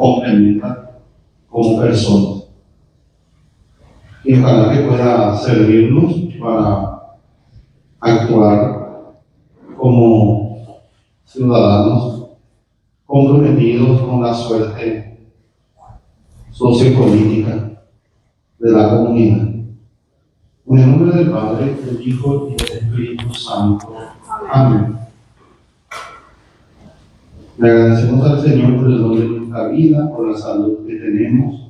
complementa como personas. Y ojalá que pueda servirnos para actuar como ciudadanos comprometidos con la suerte sociopolítica de la comunidad. En el nombre del Padre, del Hijo y del Espíritu Santo. Amén. Le agradecemos al Señor por el don de nuestra vida, por la salud que tenemos,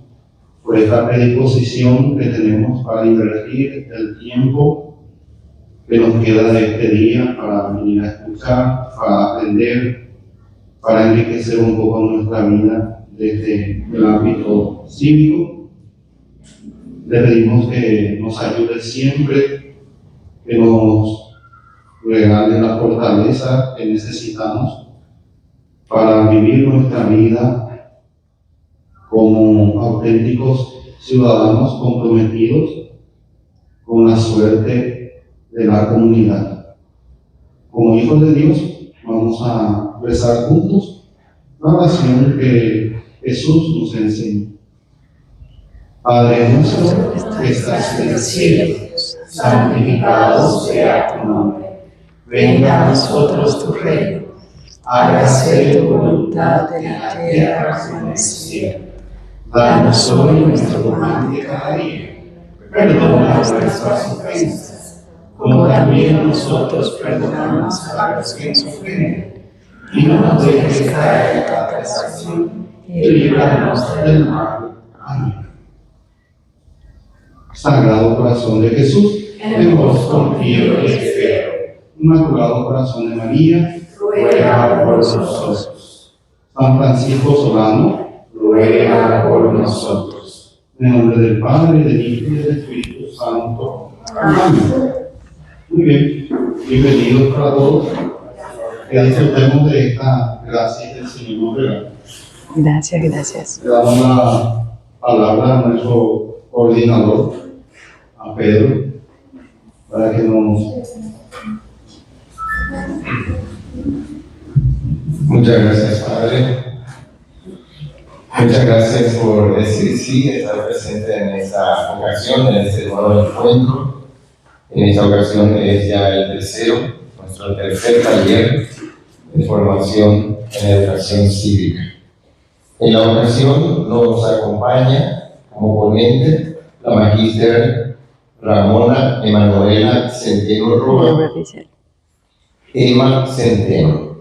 por esta predisposición que tenemos para invertir el tiempo que nos queda de este día para venir a escuchar, para aprender, para enriquecer un poco nuestra vida desde el ámbito cívico. Le pedimos que nos ayude siempre, que nos regale la fortaleza que necesitamos para vivir nuestra vida como auténticos ciudadanos comprometidos con la suerte de la comunidad. Como hijos de Dios, vamos a rezar juntos la oración que Jesús nos enseñó. Padre nuestro que estás en el cielo, santificado sea tu nombre. Venga a nosotros tu reino. Hágase tu voluntad en la tierra como en el cielo. Danos hoy nuestro pan de cada día. Perdona nuestras ofensas, como también nosotros perdonamos a los que nos ofenden. Y no nos dejes caer en la tentación, y líbranos del mal. Amén. Sagrado Corazón de Jesús, en vos confío y espero. Inmaculado Corazón de María, ruega por nosotros. San Francisco Solano, ruega por nosotros. En el nombre del Padre, del Hijo y del Espíritu Santo. Amén. Muy bien, bienvenidos para todos. Que disfrutemos de esta gracia del Señor nos regala. Gracias, gracias. Le damos la palabra a nuestro coordinador, a Pedro, para que nos... Muchas gracias, Padre. Muchas gracias por decir sí, estar presente en esta ocasión, en este nuevo encuentro. En esta ocasión es ya el tercero, nuestro tercer taller de formación en educación cívica. En la ocasión nos acompaña como ponente la magíster Ramona Emanuela Centeno Roa, Emma Centeno.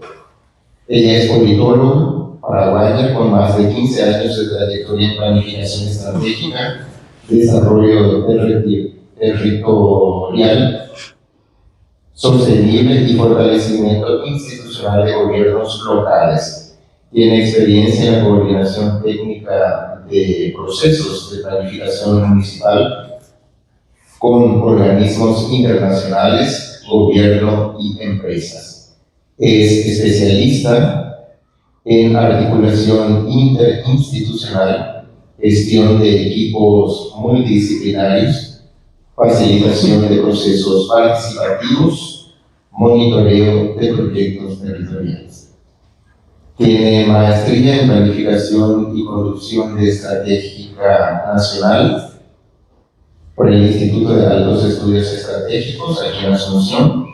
Ella es politóloga paraguaya con más de 15 años de trayectoria en planificación estratégica, desarrollo territorial sostenible y fortalecimiento institucional de gobiernos locales. Tiene experiencia en la coordinación técnica de procesos de planificación municipal con organismos internacionales, gobierno y empresas. Es especialista en articulación interinstitucional, gestión de equipos multidisciplinarios, facilitación de procesos participativos, monitoreo de proyectos territoriales. Tiene maestría en planificación y conducción de estratégica nacional por el Instituto de Altos Estudios Estratégicos aquí en Asunción.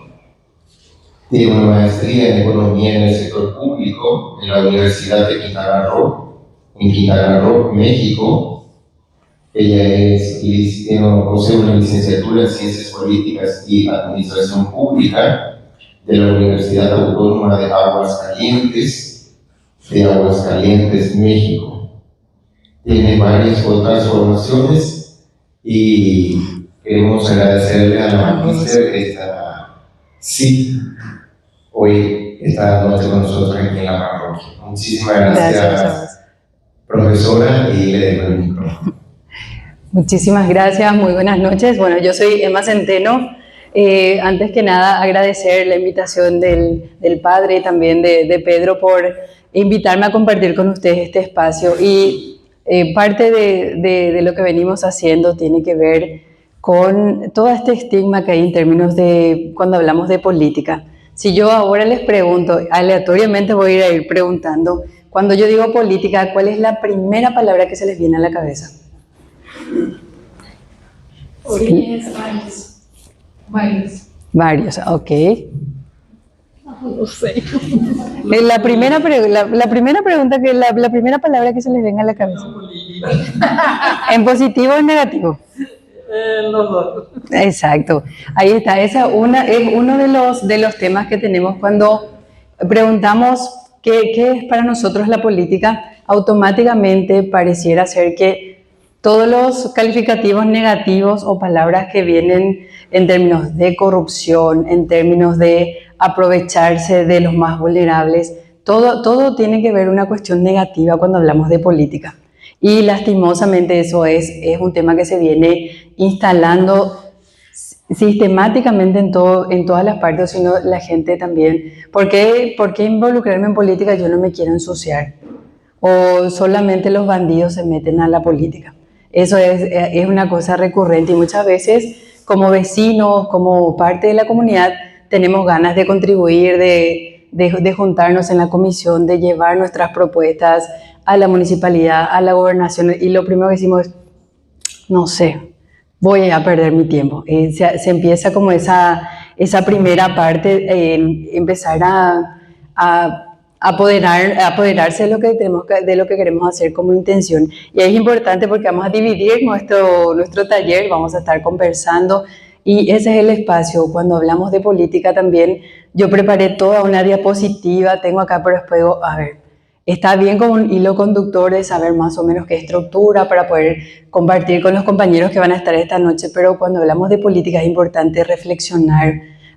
Tiene una maestría en economía en el sector público en la Universidad de Quintana Roo, en Quintana Roo, México. Ella posee una licenciatura en Ciencias Políticas y Administración Pública de la Universidad Autónoma de Aguascalientes, México. Tiene varias otras formaciones y queremos agradecerle a la magíster que hoy está con nosotros aquí en la parroquia. Muchísimas gracias, profesora, y le dejo el micrófono. Muchísimas gracias, muy buenas noches. Bueno, yo soy Emma Centeno. Antes que nada, agradecer la invitación del padre y también de Pedro por invitarme a compartir con ustedes este espacio. Y parte de lo que venimos haciendo tiene que ver con todo este estigma que hay en términos de cuando hablamos de política. Si yo ahora les pregunto, aleatoriamente voy a ir preguntando, Cuando yo digo política, ¿cuál es la primera palabra que se les viene a la cabeza? Varios. Varios, ok. No sé. La primera pregunta, la primera palabra que se les venga a la cabeza. ¿En positivo o en negativo? Los dos. Exacto. Ahí está. Es uno de los temas que tenemos cuando preguntamos qué es para nosotros la política. Automáticamente pareciera ser que todos los calificativos negativos o palabras que vienen en términos de corrupción, en términos de aprovecharse de los más vulnerables, todo tiene que ver una cuestión negativa cuando hablamos de política. Y lastimosamente eso es un tema que se viene instalando sistemáticamente en todas las partes, sino la gente también. ¿Por qué involucrarme en política? Yo no me quiero ensuciar. O solamente los bandidos se meten a la política. Eso es una cosa recurrente y muchas veces como vecinos, como parte de la comunidad, tenemos ganas de contribuir, de juntarnos en la comisión, de llevar nuestras propuestas a la municipalidad, a la gobernación, y lo primero que decimos es, no sé, voy a perder mi tiempo. Se empieza como esa primera parte, empezar a apoderarse de lo que queremos hacer como intención. Y es importante porque vamos a dividir nuestro taller, vamos a estar conversando y ese es el espacio. Cuando hablamos de política también, yo preparé toda una diapositiva, tengo acá, pero después digo, a ver, está bien como un hilo conductor de saber más o menos qué estructura para poder compartir con los compañeros que van a estar esta noche, pero cuando hablamos de política es importante reflexionar,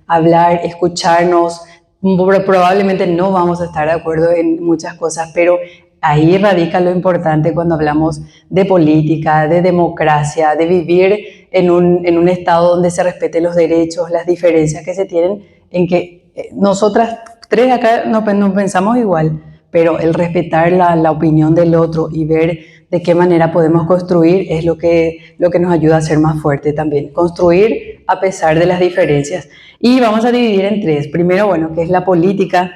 hablar, escucharnos. Probablemente no vamos a estar de acuerdo en muchas cosas, pero ahí radica lo importante cuando hablamos de política, de democracia, de vivir en un estado donde se respeten los derechos, las diferencias que se tienen, en que nosotras tres acá no pensamos igual, pero el respetar la opinión del otro y ver de qué manera podemos construir es lo que nos ayuda a ser más fuerte también. Construir a pesar de las diferencias. Y vamos a dividir en tres. Primero, bueno, ¿qué es la política?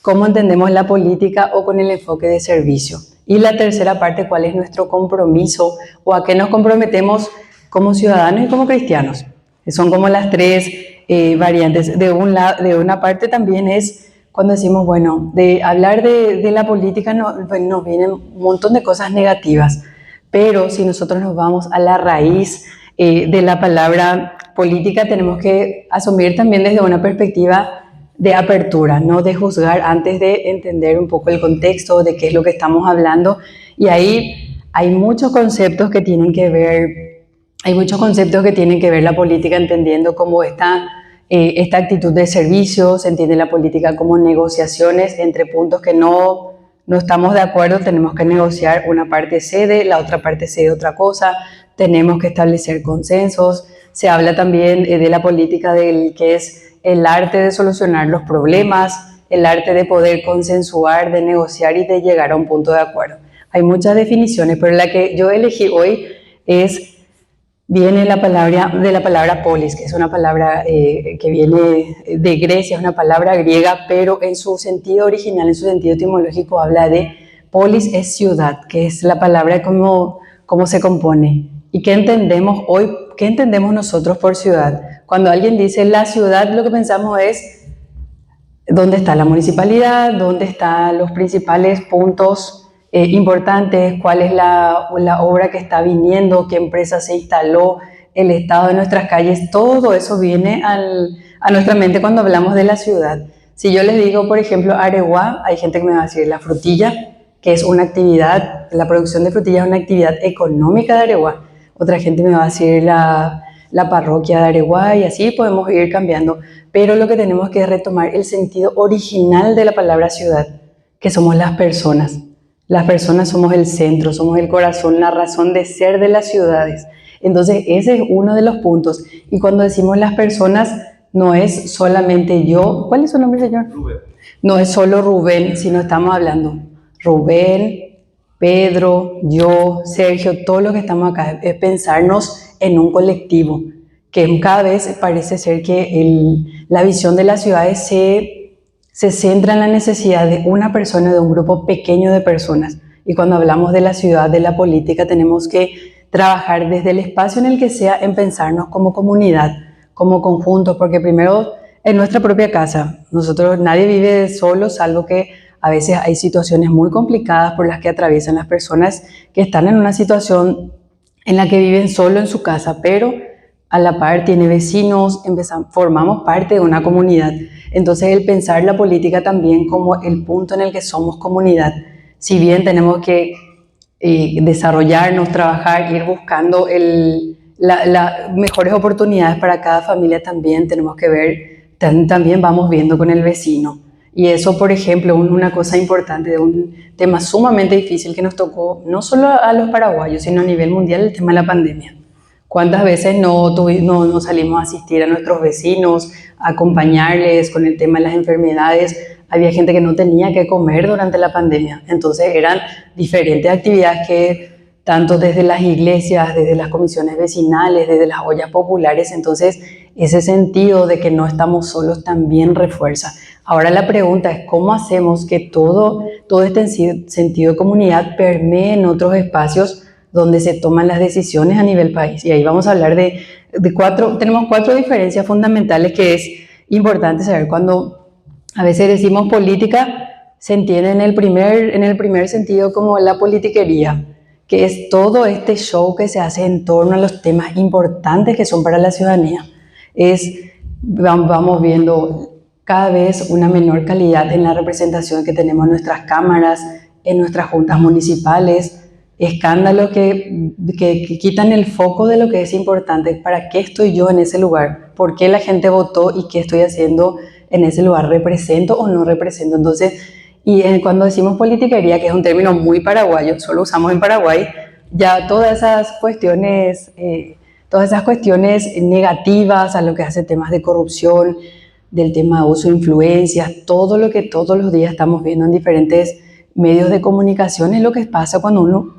¿Cómo entendemos la política o con el enfoque de servicio? Y la tercera parte, ¿cuál es nuestro compromiso o a qué nos comprometemos como ciudadanos y como cristianos? Son como las tres variantes. De una parte también es cuando decimos, bueno, de hablar de la política nos vienen un montón de cosas negativas, pero si nosotros nos vamos a la raíz de la palabra política, tenemos que asumir también desde una perspectiva de apertura, no de juzgar antes de entender un poco el contexto de qué es lo que estamos hablando. Y ahí hay muchos conceptos que tienen que ver la política, entendiendo cómo esta actitud de servicio, se entiende la política como negociaciones entre puntos que no estamos de acuerdo, tenemos que negociar, una parte cede, la otra parte cede otra cosa, tenemos que establecer consensos. Se habla también de la política que es el arte de solucionar los problemas, el arte de poder consensuar, de negociar y de llegar a un punto de acuerdo. Hay muchas definiciones, pero la que yo elegí hoy viene de la palabra polis, que es una palabra que viene de Grecia, es una palabra griega, pero en su sentido original, en su sentido etimológico, habla de polis es ciudad, que es la palabra cómo se compone. ¿Y qué entendemos hoy? ¿Qué entendemos nosotros por ciudad? Cuando alguien dice la ciudad, lo que pensamos es dónde está la municipalidad, dónde están los principales puntos importantes, cuál es la obra que está viniendo, qué empresa se instaló, el estado de nuestras calles. Todo eso viene a nuestra mente cuando hablamos de la ciudad. Si yo les digo, por ejemplo, Areguá, hay gente que me va a decir la frutilla, que es una actividad, la producción de frutillas es una actividad económica de Areguá. Otra gente me va a decir la parroquia de Areguá, y así podemos ir cambiando. Pero lo que tenemos que retomar el sentido original de la palabra ciudad, que somos las personas. Las personas somos el centro, somos el corazón, la razón de ser de las ciudades. Entonces ese es uno de los puntos. Y cuando decimos las personas, no es solamente yo. ¿Cuál es su nombre, señor? Rubén. No es solo Rubén, sino estamos hablando Rubén, Pedro, yo, Sergio, todos los que estamos acá. Es pensarnos en un colectivo, que cada vez parece ser que la visión de las ciudades se centra en la necesidad de una persona, de un grupo pequeño de personas. Y cuando hablamos de la ciudad, de la política, tenemos que trabajar desde el espacio en el que sea en pensarnos como comunidad, como conjunto, porque primero en nuestra propia casa, nadie vive solo, salvo que a veces hay situaciones muy complicadas por las que atraviesan las personas que están en una situación en la que viven solo en su casa, pero a la par tiene vecinos, formamos parte de una comunidad. Entonces el pensar la política también como el punto en el que somos comunidad, si bien tenemos que desarrollarnos, trabajar, ir buscando las mejores oportunidades para cada familia, también tenemos que ver, también vamos viendo con el vecino. Y eso, por ejemplo, una cosa importante de un tema sumamente difícil que nos tocó, no solo a los paraguayos, sino a nivel mundial, el tema de la pandemia. ¿Cuántas veces no salimos a asistir a nuestros vecinos, a acompañarles con el tema de las enfermedades? Había gente que no tenía que comer durante la pandemia. Entonces eran diferentes actividades que tanto desde las iglesias, desde las comisiones vecinales, desde las ollas populares, entonces ese sentido de que no estamos solos también refuerza. Ahora la pregunta es cómo hacemos que todo este sentido de comunidad permee en otros espacios donde se toman las decisiones a nivel país. Y ahí vamos a hablar tenemos 4 diferencias fundamentales que es importante saber. Cuando a veces decimos política, se entiende en el primer sentido como la politiquería, que es todo este show que se hace en torno a los temas importantes que son para la ciudadanía. Vamos viendo cada vez una menor calidad en la representación que tenemos en nuestras cámaras, en nuestras juntas municipales, escándalos que quitan el foco de lo que es importante. ¿Para qué estoy yo en ese lugar? ¿Por qué la gente votó y qué estoy haciendo en ese lugar? ¿Represento o no represento? Entonces, cuando decimos politiquería, que es un término muy paraguayo, solo usamos en Paraguay, ya todas esas cuestiones negativas a lo que hace temas de corrupción, del tema de uso de influencias, todo lo que todos los días estamos viendo en diferentes medios de comunicación es lo que pasa cuando uno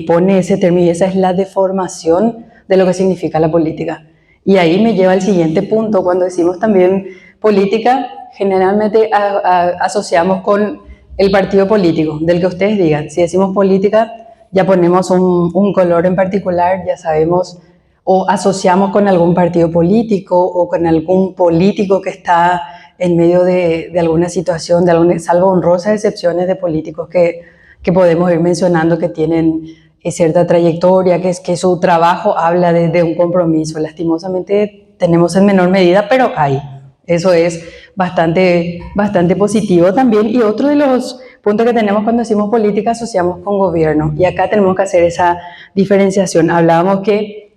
pone ese término, y esa es la deformación de lo que significa la política. Y ahí me lleva al siguiente punto. Cuando decimos también política, generalmente asociamos con el partido político, del que ustedes digan. Si decimos política, ya ponemos un color en particular, ya sabemos, o asociamos con algún partido político o con algún político que está en medio de alguna situación, salvo honrosas excepciones de políticos que podemos ir mencionando que tienen cierta trayectoria, que su trabajo habla de un compromiso. Lastimosamente tenemos en menor medida, pero hay. Eso es bastante positivo también. Y otro de los puntos que tenemos cuando decimos política, asociamos con gobierno. Y acá tenemos que hacer esa diferenciación. Hablábamos que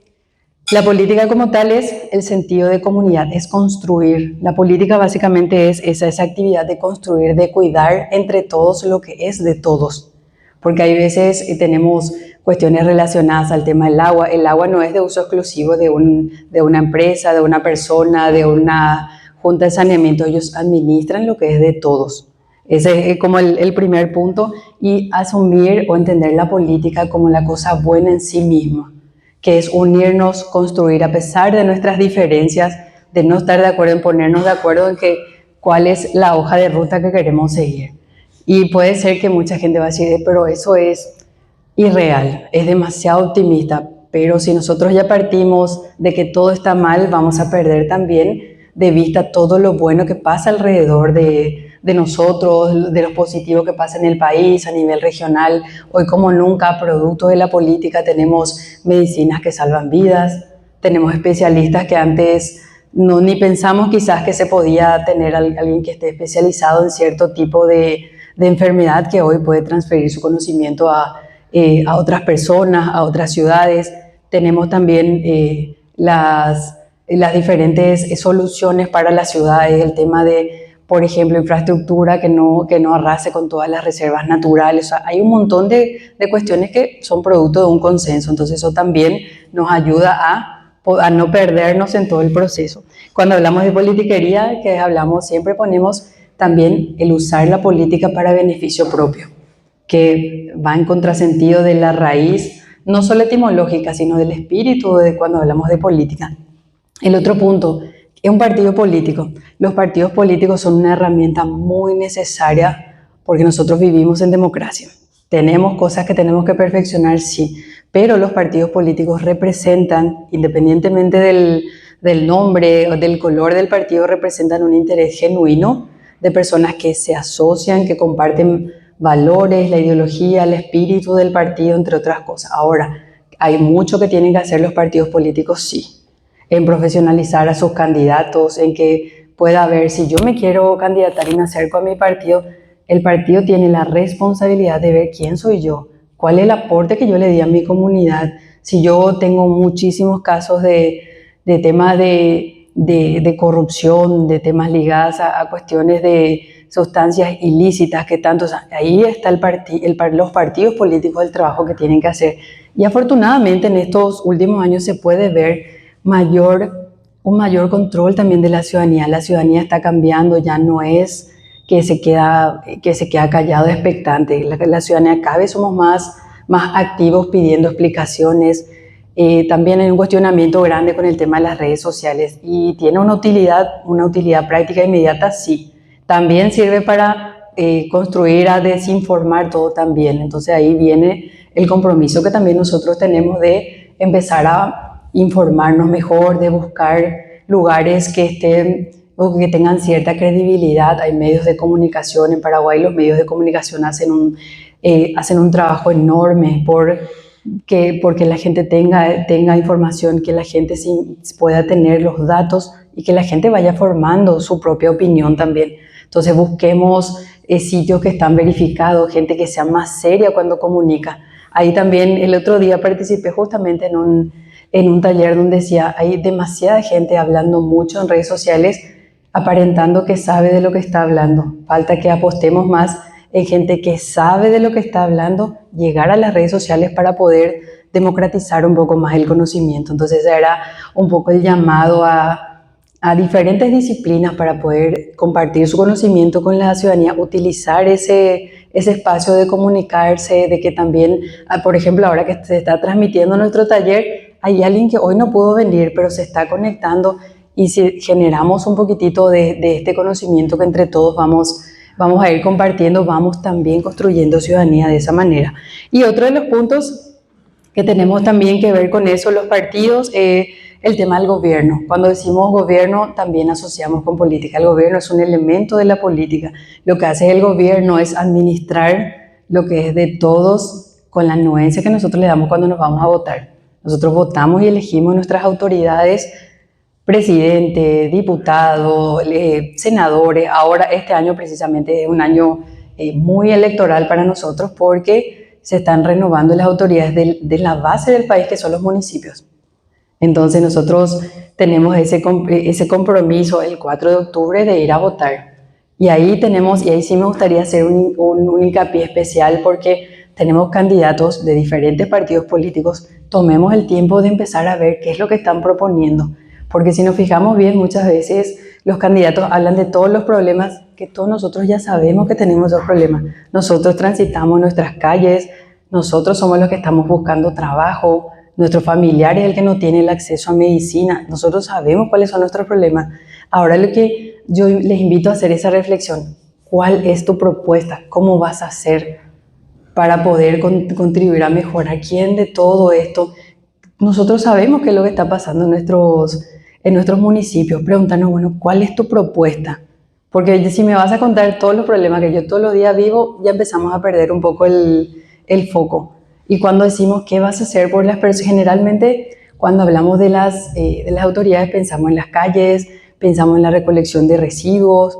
la política como tal es el sentido de comunidad, es construir. La política básicamente es esa actividad de construir, de cuidar entre todos lo que es de todos. Porque hay veces tenemos cuestiones relacionadas al tema del agua. El agua no es de uso exclusivo de una empresa, de una persona, de una junta de saneamiento. Ellos administran lo que es de todos. Ese es como el primer punto. Y asumir o entender la política como la cosa buena en sí misma, que es unirnos, construir a pesar de nuestras diferencias, de no estar de acuerdo, en ponernos de acuerdo en cuál es la hoja de ruta que queremos seguir. Y puede ser que mucha gente va a decir, pero eso es irreal, es demasiado optimista, pero si nosotros ya partimos de que todo está mal, vamos a perder también de vista todo lo bueno que pasa alrededor de nosotros, de lo positivo que pasa en el país a nivel regional. Hoy como nunca, producto de la política, tenemos medicinas que salvan vidas, tenemos especialistas que antes ni pensamos quizás que se podía tener alguien que esté especializado en cierto tipo de enfermedad, que hoy puede transferir su conocimiento a otras personas, a otras ciudades. Tenemos también las diferentes soluciones para las ciudades, el tema de, por ejemplo, infraestructura que no arrase con todas las reservas naturales. O sea, hay un montón de cuestiones que son producto de un consenso, entonces eso también nos ayuda a no perdernos en todo el proceso. Cuando hablamos de politiquería, que siempre ponemos también el usar la política para beneficio propio, que va en contrasentido de la raíz, no solo etimológica, sino del espíritu de cuando hablamos de política. El otro punto Es un partido político. Los partidos políticos son una herramienta muy necesaria porque nosotros vivimos en democracia. Tenemos cosas que tenemos que perfeccionar, sí, pero los partidos políticos representan, independientemente del nombre o del color del partido, representan un interés genuino de personas que se asocian, que comparten valores, la ideología, el espíritu del partido, entre otras cosas. Ahora, hay mucho que tienen que hacer los partidos políticos, sí, en profesionalizar a sus candidatos, en que pueda haber, si yo me quiero candidatar y me acerco a mi partido, el partido tiene la responsabilidad de ver quién soy yo, cuál es el aporte que yo le di a mi comunidad. Si yo tengo muchísimos casos de temas de corrupción, de temas ligados a cuestiones de sustancias ilícitas, que tanto, o sea, ahí está los partidos políticos, el trabajo que tienen que hacer. Y afortunadamente en estos últimos años se puede ver un mayor control también de la ciudadanía. La ciudadanía está cambiando, ya no es que se queda callado expectante. La ciudadanía cada vez somos más activos pidiendo explicaciones. También hay un cuestionamiento grande con el tema de las redes sociales y tiene una utilidad práctica inmediata, sí. También sirve para construir, a desinformar todo también. Entonces ahí viene el compromiso que también nosotros tenemos de empezar a informarnos mejor, de buscar lugares que estén o que tengan cierta credibilidad. Hay medios de comunicación en Paraguay, los medios de comunicación hacen un trabajo enorme porque la gente tenga información, que la gente pueda tener los datos y que la gente vaya formando su propia opinión también. Entonces busquemos sitios que están verificados, gente que sea más seria cuando comunica. Ahí también el otro día participé justamente en un taller donde decía, hay demasiada gente hablando mucho en redes sociales, aparentando que sabe de lo que está hablando. Falta que apostemos más en gente que sabe de lo que está hablando, llegar a las redes sociales para poder democratizar un poco más el conocimiento. Entonces era un poco el llamado a diferentes disciplinas para poder compartir su conocimiento con la ciudadanía, utilizar ese espacio de comunicarse, de que también, por ejemplo, ahora que se está transmitiendo nuestro taller, hay alguien que hoy no pudo venir, pero se está conectando, y si generamos un poquitito de este conocimiento que entre todos vamos a ir compartiendo, vamos también construyendo ciudadanía de esa manera. Y otro de los puntos que tenemos también que ver con eso, los partidos, el tema del gobierno. Cuando decimos gobierno, también asociamos con política. El gobierno es un elemento de la política. Lo que hace el gobierno es administrar lo que es de todos con la anuencia que nosotros le damos cuando nos vamos a votar. Nosotros votamos y elegimos nuestras autoridades, presidente, diputado, senadores. Ahora este año precisamente es un año muy electoral para nosotros porque se están renovando las autoridades de la base del país, que son los municipios. Entonces nosotros tenemos ese compromiso el 4 de octubre de ir a votar. Y ahí sí me gustaría hacer un hincapié especial porque tenemos candidatos de diferentes partidos políticos. Tomemos el tiempo de empezar a ver qué es lo que están proponiendo. Porque si nos fijamos bien, muchas veces los candidatos hablan de todos los problemas que todos nosotros ya sabemos que tenemos esos problemas. Nosotros transitamos nuestras calles, nosotros somos los que estamos buscando trabajo, nuestro familiar es el que no tiene el acceso a medicina. Nosotros sabemos cuáles son nuestros problemas. Ahora lo que yo les invito a hacer esa reflexión. ¿Cuál es tu propuesta? ¿Cómo vas a hacer para poder contribuir a mejorar? ¿Quién de todo esto? Nosotros sabemos qué es lo que está pasando en nuestros municipios. Pregúntanos, bueno, ¿cuál es tu propuesta? Porque si me vas a contar todos los problemas que yo todos los días vivo, ya empezamos a perder un poco el foco. Y cuando decimos qué vas a hacer por las personas, generalmente cuando hablamos de las autoridades pensamos en las calles, pensamos en la recolección de residuos,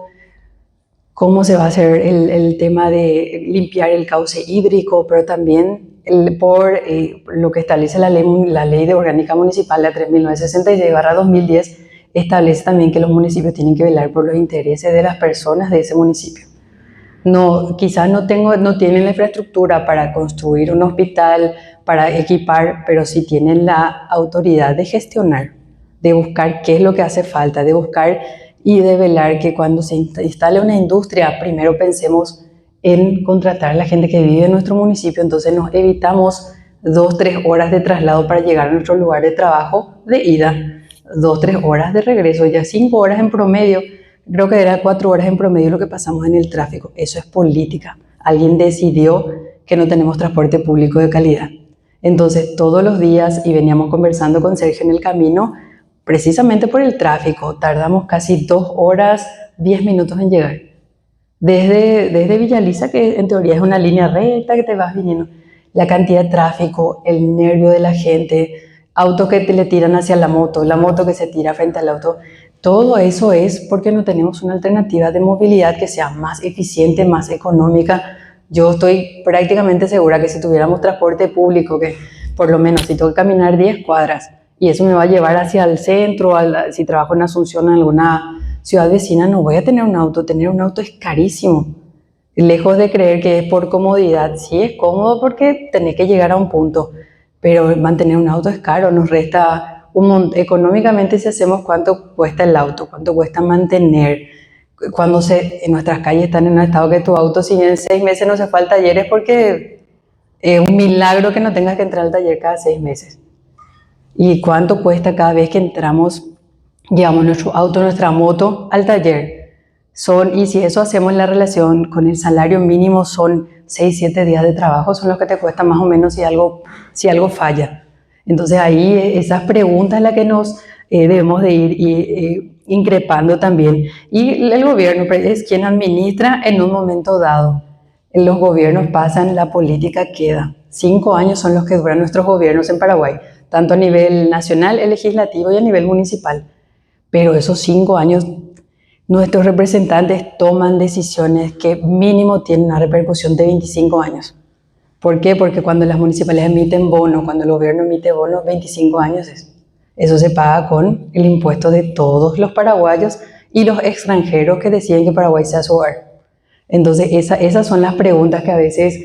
cómo se va a hacer el tema de limpiar el cauce hídrico, pero también por lo que establece la ley de orgánica municipal, la 3966/2010, establece también que los municipios tienen que velar por los intereses de las personas de ese municipio. No, quizás no tienen la infraestructura para construir un hospital, para equipar, pero sí tienen la autoridad de gestionar, de buscar qué es lo que hace falta, de buscar y de velar que cuando se instale una industria, primero pensemos en contratar a la gente que vive en nuestro municipio, entonces nos evitamos 2-3 horas de traslado para llegar a nuestro lugar de trabajo de ida. 2, 3 horas de regreso, ya 5 horas en promedio, creo que era 4 horas en promedio lo que pasamos en el tráfico. Eso es política. Alguien decidió que no tenemos transporte público de calidad. Entonces, todos los días, y veníamos conversando con Sergio en el camino, precisamente por el tráfico, tardamos casi 2 horas, 10 minutos en llegar. Desde Villaliza, que en teoría es una línea recta que te vas viniendo, la cantidad de tráfico, el nervio de la gente, autos que te le tiran hacia la moto que se tira frente al auto, todo eso es porque no tenemos una alternativa de movilidad que sea más eficiente, más económica. Yo estoy prácticamente segura que si tuviéramos transporte público, que por lo menos si tengo que caminar 10 cuadras y eso me va a llevar hacia el centro, si trabajo en Asunción, en alguna ciudad vecina, no voy a tener un auto. Tener un auto es carísimo. Lejos de creer que es por comodidad, sí es cómodo porque tenés que llegar a un punto, pero mantener un auto es caro, nos resta económicamente si hacemos cuánto cuesta el auto, cuánto cuesta mantener, cuando en nuestras calles están en un estado que tu auto, si en 6 meses no se fue al taller, es porque es un milagro que no tengas que entrar al taller cada 6 meses. ¿Y cuánto cuesta cada vez que entramos, llevamos nuestro auto, nuestra moto al taller? Y si eso hacemos la relación con el salario mínimo, son 6, 7 días de trabajo, son los que te cuestan más o menos si algo falla. Entonces ahí esas preguntas las que nos debemos de ir increpando también. Y el gobierno es quien administra en un momento dado. Los gobiernos pasan, la política queda. 5 años son los que duran nuestros gobiernos en Paraguay, tanto a nivel nacional, el legislativo y a nivel municipal. Pero esos 5 años, nuestros representantes toman decisiones que mínimo tienen una repercusión de 25 años. ¿Por qué? Porque cuando las municipalidades emiten bonos, cuando el gobierno emite bonos, 25 años es. Eso se paga con el impuesto de todos los paraguayos y los extranjeros que deciden que Paraguay sea su hogar. Entonces, esas son las preguntas que a veces,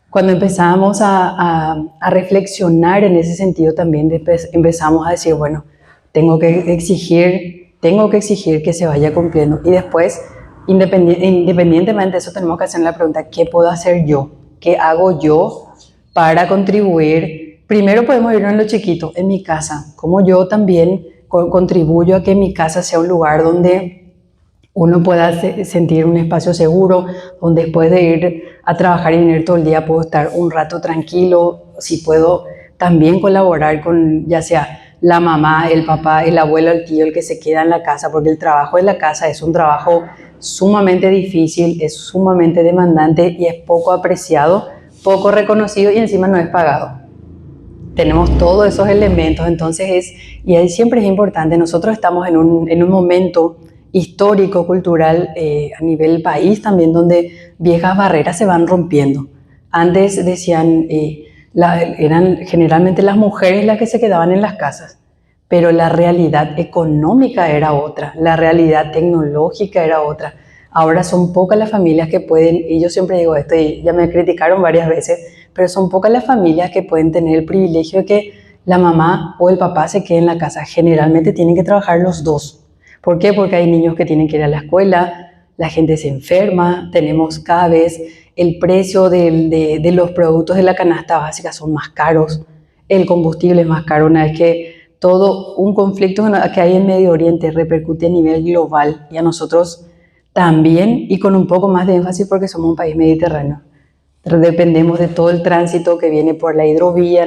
cuando empezamos a reflexionar en ese sentido, también empezamos a decir, bueno, tengo que exigir que se vaya cumpliendo. Y después, independientemente de eso, tenemos que hacer la pregunta, ¿qué puedo hacer yo? ¿Qué hago yo para contribuir? Primero podemos irnos en lo chiquito, en mi casa, cómo yo también contribuyo a que mi casa sea un lugar donde uno pueda sentir un espacio seguro, donde después de ir a trabajar y venir todo el día puedo estar un rato tranquilo, si puedo también colaborar con ya sea la mamá, el papá, el abuelo, el tío, el que se queda en la casa, porque el trabajo en la casa es un trabajo sumamente difícil, es sumamente demandante y es poco apreciado, poco reconocido y encima no es pagado. Tenemos todos esos elementos, entonces y siempre es importante, nosotros estamos en un momento histórico, cultural, a nivel país también, donde viejas barreras se van rompiendo. Antes decían, eran generalmente las mujeres las que se quedaban en las casas, pero la realidad económica era otra, la realidad tecnológica era otra. Ahora son pocas las familias que pueden, y yo siempre digo esto, y ya me criticaron varias veces, pero son pocas las familias que pueden tener el privilegio de que la mamá o el papá se queden en la casa. Generalmente tienen que trabajar los dos. ¿Por qué? Porque hay niños que tienen que ir a la escuela, la gente se enferma, tenemos cada vez el precio de los productos de la canasta básica son más caros, el combustible es más caro. Una vez que todo un conflicto que hay en Medio Oriente repercute a nivel global y a nosotros también, y con un poco más de énfasis porque somos un país mediterráneo. Dependemos de todo el tránsito que viene por la hidrovía,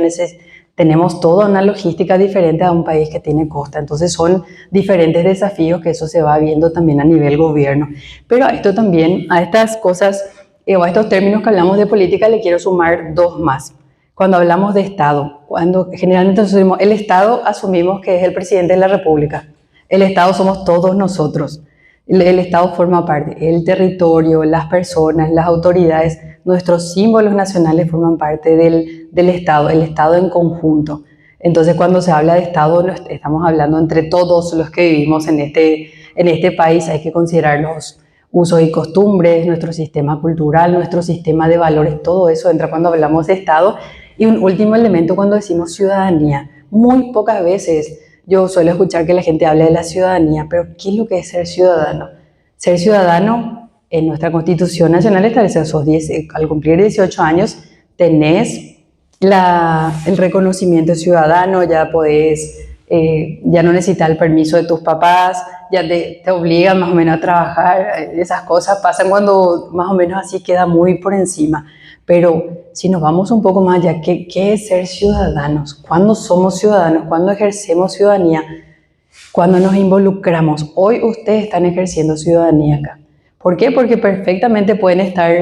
tenemos toda una logística diferente a un país que tiene costa. Entonces son diferentes desafíos que eso se va viendo también a nivel gobierno. Pero a esto también, a estas cosas o a estos términos que hablamos de política, le quiero sumar 2 más. Cuando hablamos de Estado, cuando generalmente asumimos el Estado, asumimos que es el presidente de la República. El Estado somos todos nosotros. El Estado forma parte, el territorio, las personas, las autoridades, nuestros símbolos nacionales forman parte del Estado, el Estado en conjunto. Entonces, cuando se habla de Estado, estamos hablando entre todos los que vivimos en este país. Hay que considerar los usos y costumbres, nuestro sistema cultural, nuestro sistema de valores, todo eso entra cuando hablamos de Estado. Y un último elemento cuando decimos ciudadanía. Muy pocas veces yo suelo escuchar que la gente hable de la ciudadanía, pero ¿qué es lo que es ser ciudadano? Ser ciudadano, en nuestra Constitución Nacional establece al cumplir 18 años, tenés el reconocimiento ciudadano, ya podés ya no necesitas el permiso de tus papás, ya te obligan más o menos a trabajar. Esas cosas pasan cuando más o menos así queda muy por encima. Pero si nos vamos un poco más allá, ¿qué es ser ciudadanos? ¿Cuándo somos ciudadanos? ¿Cuándo ejercemos ciudadanía? Cuando nos involucramos. Hoy ustedes están ejerciendo ciudadanía acá. ¿Por qué? Porque perfectamente pueden estar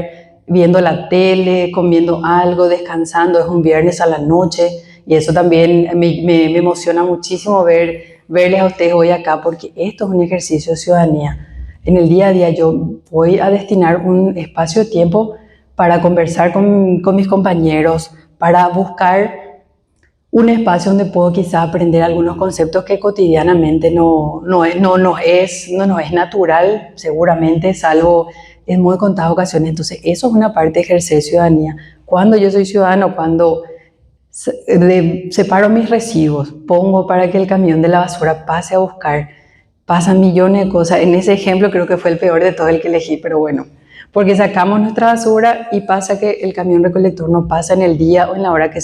viendo la tele, comiendo algo, descansando. Es un viernes a la noche y eso también me emociona muchísimo verles a ustedes hoy acá, porque esto es un ejercicio de ciudadanía. En el día a día yo voy a destinar un espacio de tiempo para conversar con mis compañeros, para buscar un espacio donde puedo quizá aprender algunos conceptos que cotidianamente no nos es natural, seguramente, salvo en muy contadas ocasiones. Entonces, eso es una parte de ejercer ciudadanía. Cuando yo soy ciudadano, cuando separo mis residuos, pongo para que el camión de la basura pase a buscar, pasan millones de cosas. En ese ejemplo creo que fue el peor de todo el que elegí, pero bueno, porque sacamos nuestra basura y pasa que el camión recolector no pasa en el día o en la hora que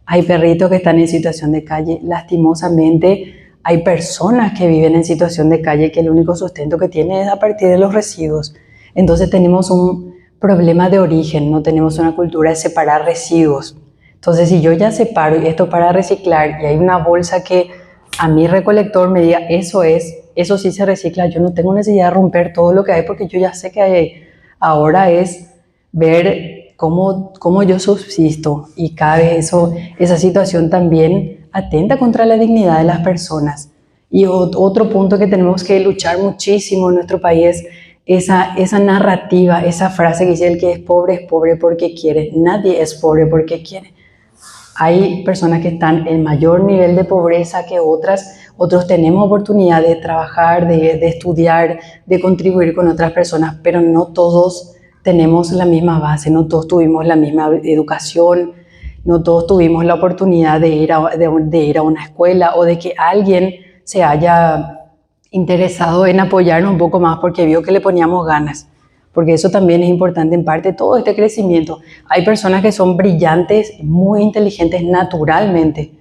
hay perritos que están en situación de calle. Lastimosamente, hay personas que viven en situación de calle que el único sustento que tienen es a partir de los residuos. Entonces tenemos un problema de origen, no tenemos una cultura de separar residuos. Entonces, si yo ya separo esto para reciclar y hay una bolsa que a mi recolector me diga eso sí se recicla, yo no tengo necesidad de romper todo lo que hay porque yo ya sé que hay. Ahora es ver cómo yo subsisto, y cada vez esa situación también atenta contra la dignidad de las personas. Y otro punto que tenemos que luchar muchísimo en nuestro país es esa narrativa, esa frase que dice: el que es pobre porque quiere. Nadie es pobre porque quiere. Hay personas que están en mayor nivel de pobreza que otras. Otros tenemos oportunidad de trabajar, de estudiar, de contribuir con otras personas, pero no todos tenemos la misma base, no todos tuvimos la misma educación, no todos tuvimos la oportunidad de ir a una escuela, o de que alguien se haya interesado en apoyarnos un poco más porque vio que le poníamos ganas. Porque eso también es importante en parte, todo este crecimiento. Hay personas que son brillantes, muy inteligentes naturalmente,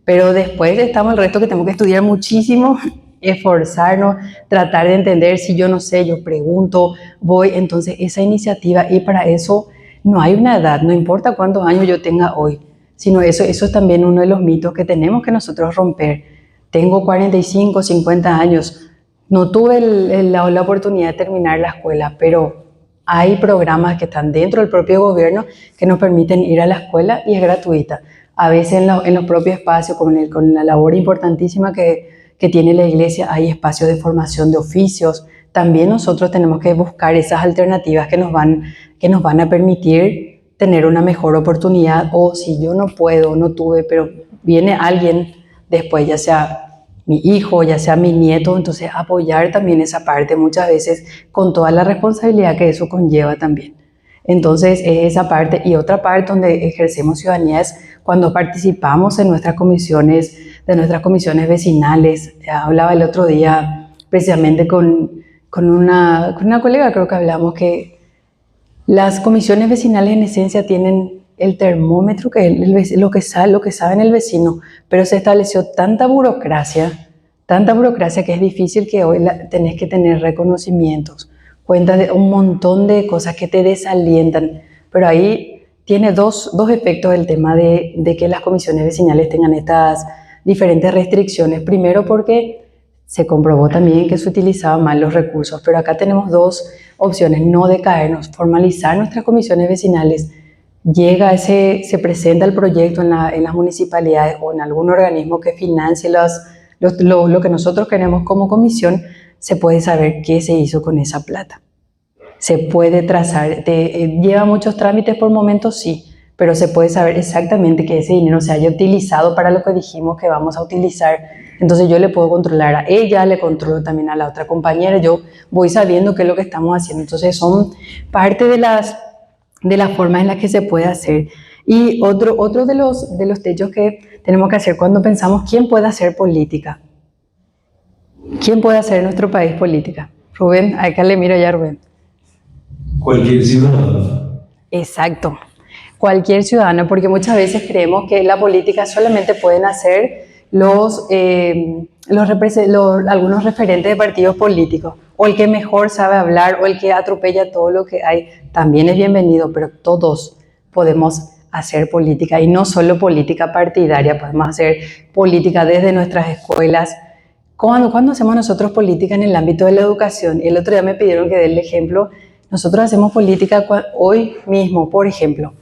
pero después estamos el resto que tenemos que estudiar muchísimo, esforzarnos, tratar de entender. Si yo no sé, yo pregunto, voy. Entonces esa iniciativa, y para eso no hay una edad, no importa cuántos años yo tenga hoy, sino eso es también uno de los mitos que tenemos que nosotros romper. Tengo 45, 50 años, no tuve la oportunidad de terminar la escuela, pero hay programas que están dentro del propio gobierno que nos permiten ir a la escuela y es gratuita. A veces en los propios espacios, con la labor importantísima que tiene la iglesia, hay espacios de formación de oficios. También nosotros tenemos que buscar esas alternativas que nos van a permitir tener una mejor oportunidad. O si yo no puedo, no tuve, pero viene alguien después, ya sea mi hijo, ya sea mi nieto, entonces apoyar también esa parte, muchas veces con toda la responsabilidad que eso conlleva también. Entonces esa parte. Y otra parte donde ejercemos ciudadanía es cuando participamos en nuestras comisiones vecinales. Hablaba el otro día precisamente con una colega, creo que hablamos que las comisiones vecinales en esencia tienen el termómetro, que es lo que sabe el vecino, pero se estableció tanta burocracia que es difícil, que hoy tenés que tener reconocimientos, cuenta de un montón de cosas que te desalientan. Pero ahí tiene dos efectos el tema de que las comisiones vecinales tengan estas diferentes restricciones. Primero, porque se comprobó también que se utilizaban mal los recursos, pero acá tenemos dos opciones: no decaernos, formalizar nuestras comisiones vecinales. Se presenta el proyecto en las municipalidades o en algún organismo que financie lo que nosotros queremos como comisión. Se puede saber qué se hizo con esa plata. Se puede trazar, lleva muchos trámites por momentos, sí, pero se puede saber exactamente que ese dinero se haya utilizado para lo que dijimos que vamos a utilizar. Entonces yo le puedo controlar a ella, le controlo también a la otra compañera, yo voy sabiendo qué es lo que estamos haciendo. Entonces son parte de las formas en las que se puede hacer. Y otro de los techos que tenemos que hacer cuando pensamos quién puede hacer política. ¿Quién puede hacer en nuestro país política? Rubén, acá le miro ya a Rubén. Cualquier ciudadano. Exacto, cualquier ciudadano, porque muchas veces creemos que la política solamente pueden hacer algunos referentes de partidos políticos, o el que mejor sabe hablar, o el que atropella todo lo que hay, también es bienvenido, pero todos podemos hacer política, y no solo política partidaria, podemos hacer política desde nuestras escuelas. ¿Cuándo hacemos nosotros política en el ámbito de la educación? El otro día me pidieron que dé el ejemplo. Nosotros hacemos política hoy mismo, por ejemplo.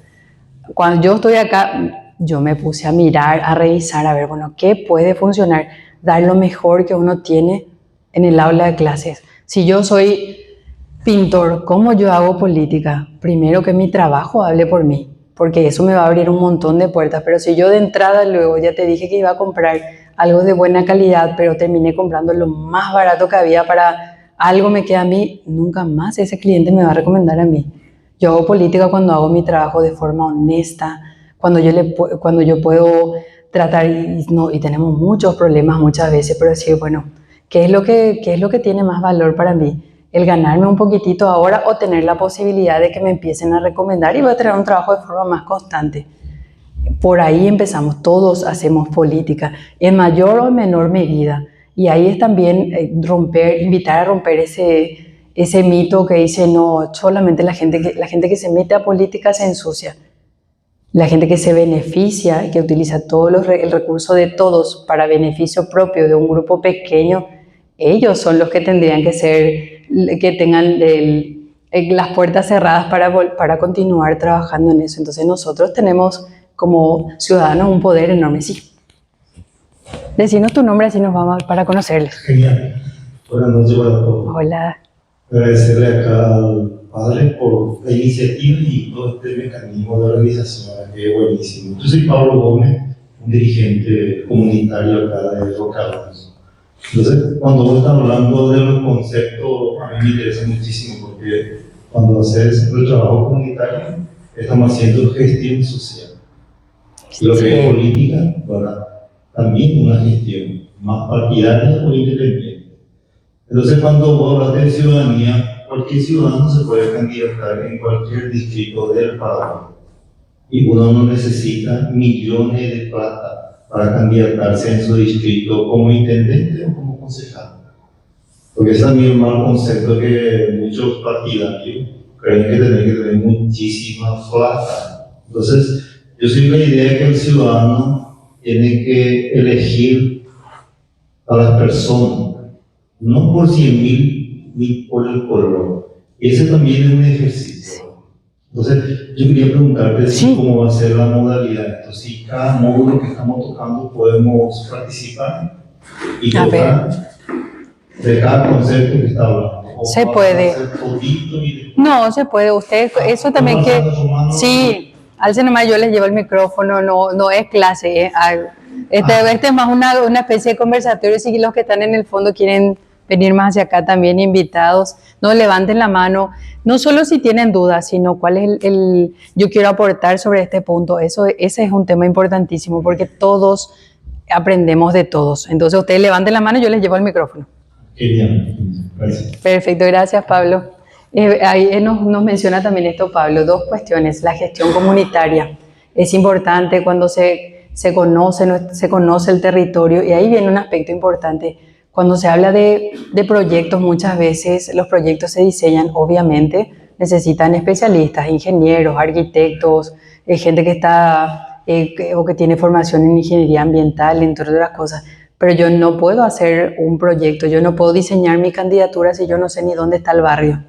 Cuando yo estoy acá, yo me puse a mirar, a revisar, a ver, bueno, ¿qué puede funcionar? Dar lo mejor que uno tiene en el aula de clases. Si yo soy pintor, ¿cómo yo hago política? Primero que mi trabajo hable por mí, porque eso me va a abrir un montón de puertas. Pero si yo de entrada luego ya te dije que iba a comprar algo de buena calidad, pero terminé comprando lo más barato que había para algo me queda a mí, nunca más ese cliente me va a recomendar a mí. Yo hago política cuando hago mi trabajo de forma honesta, cuando yo puedo tratar, y tenemos muchos problemas muchas veces, pero decir, bueno, ¿qué es lo que tiene más valor para mí? El ganarme un poquitito ahora o tener la posibilidad de que me empiecen a recomendar y voy a tener un trabajo de forma más constante. Por ahí empezamos, todos hacemos política, en mayor o menor medida. Y ahí es también invitar a romper ese mito que dice, no, solamente la gente que se mete a política se ensucia. La gente que se beneficia y que utiliza el recurso de todos para beneficio propio de un grupo pequeño, ellos son los que tendrían que tengan las puertas cerradas para continuar trabajando en eso. Entonces nosotros tenemos como ciudadanos un poder enorme. Sí. Decinos tu nombre, así nos vamos para conocerles. Genial. Buenas noches para todos. Hola. Agradecerle acá al padre por la iniciativa y todo este mecanismo de organización, que es buenísimo. Yo soy Pablo Gómez, un dirigente comunitario acá de Rocabanzo. Entonces, cuando vos estás hablando de los conceptos, a mí me interesa muchísimo porque cuando haces el trabajo comunitario, estamos haciendo gestión social. Lo que es política, ¿verdad? También una gestión más partidaria o independiente. Entonces, cuando vos hablas de ciudadanía, cualquier ciudadano se puede candidatar en cualquier distrito del Paraguay. Y uno no necesita millones de plata para candidatarse en su distrito como intendente o como concejal. Porque ese es también un mal concepto que muchos partidarios creen que tienen que tener muchísima plata. Entonces, yo soy la idea que el ciudadano tiene que elegir a las personas, no por 100.000 ni por el color. Ese también es un ejercicio. Entonces, yo quería preguntarte cómo va a ser la modalidad. Entonces, si cada módulo que estamos tocando podemos participar y tocar de cada concepto que está hablando. Se puede. No, se puede. Usted, eso también que... Sí, alce nomás, yo les llevo el micrófono, no es clase. Este es más una especie de conversatorio. Si los que están en el fondo quieren venir más hacia acá también invitados, no levanten la mano, no solo si tienen dudas, sino cuál es yo quiero aportar sobre este punto. Ese es un tema importantísimo porque todos aprendemos de todos. Entonces ustedes levanten la mano y yo les llevo el micrófono. Genial, gracias. Perfecto, gracias Pablo. Ahí nos menciona también esto Pablo, dos cuestiones. La gestión comunitaria es importante cuando se conoce el territorio, y ahí viene un aspecto importante. Cuando se habla de proyectos, muchas veces los proyectos se diseñan, obviamente, necesitan especialistas, ingenieros, arquitectos, gente que está o que tiene formación en ingeniería ambiental, entre otras cosas. Pero yo no puedo hacer un proyecto, yo no puedo diseñar mi candidatura si yo no sé ni dónde está el barrio.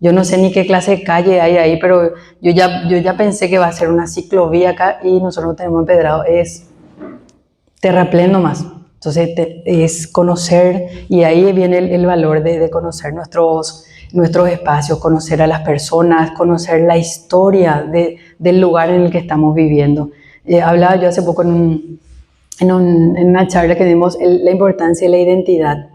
Yo no sé ni qué clase de calle hay ahí, pero yo ya pensé que va a ser una ciclovía acá y nosotros no tenemos empedrado, es terraplén nomás. Entonces es conocer, y ahí viene el valor de conocer nuestros espacios, conocer a las personas, conocer la historia del lugar en el que estamos viviendo. Hablaba yo hace poco en una charla que dimos la importancia de la identidad.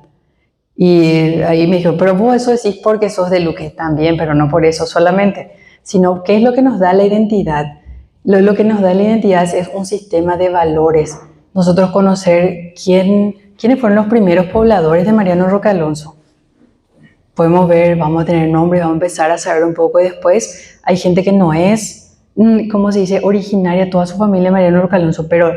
Y ahí me dijo, pero vos eso decís porque sos de Luque también, pero no por eso solamente, sino qué es lo que nos da la identidad. Lo que nos da la identidad es un sistema de valores. Nosotros conocer quiénes fueron los primeros pobladores de Mariano Roca Alonso. Podemos ver, vamos a tener nombres, vamos a empezar a saber un poco, y después hay gente que no es, ¿cómo se dice?, originaria, toda su familia de Mariano Roca Alonso, pero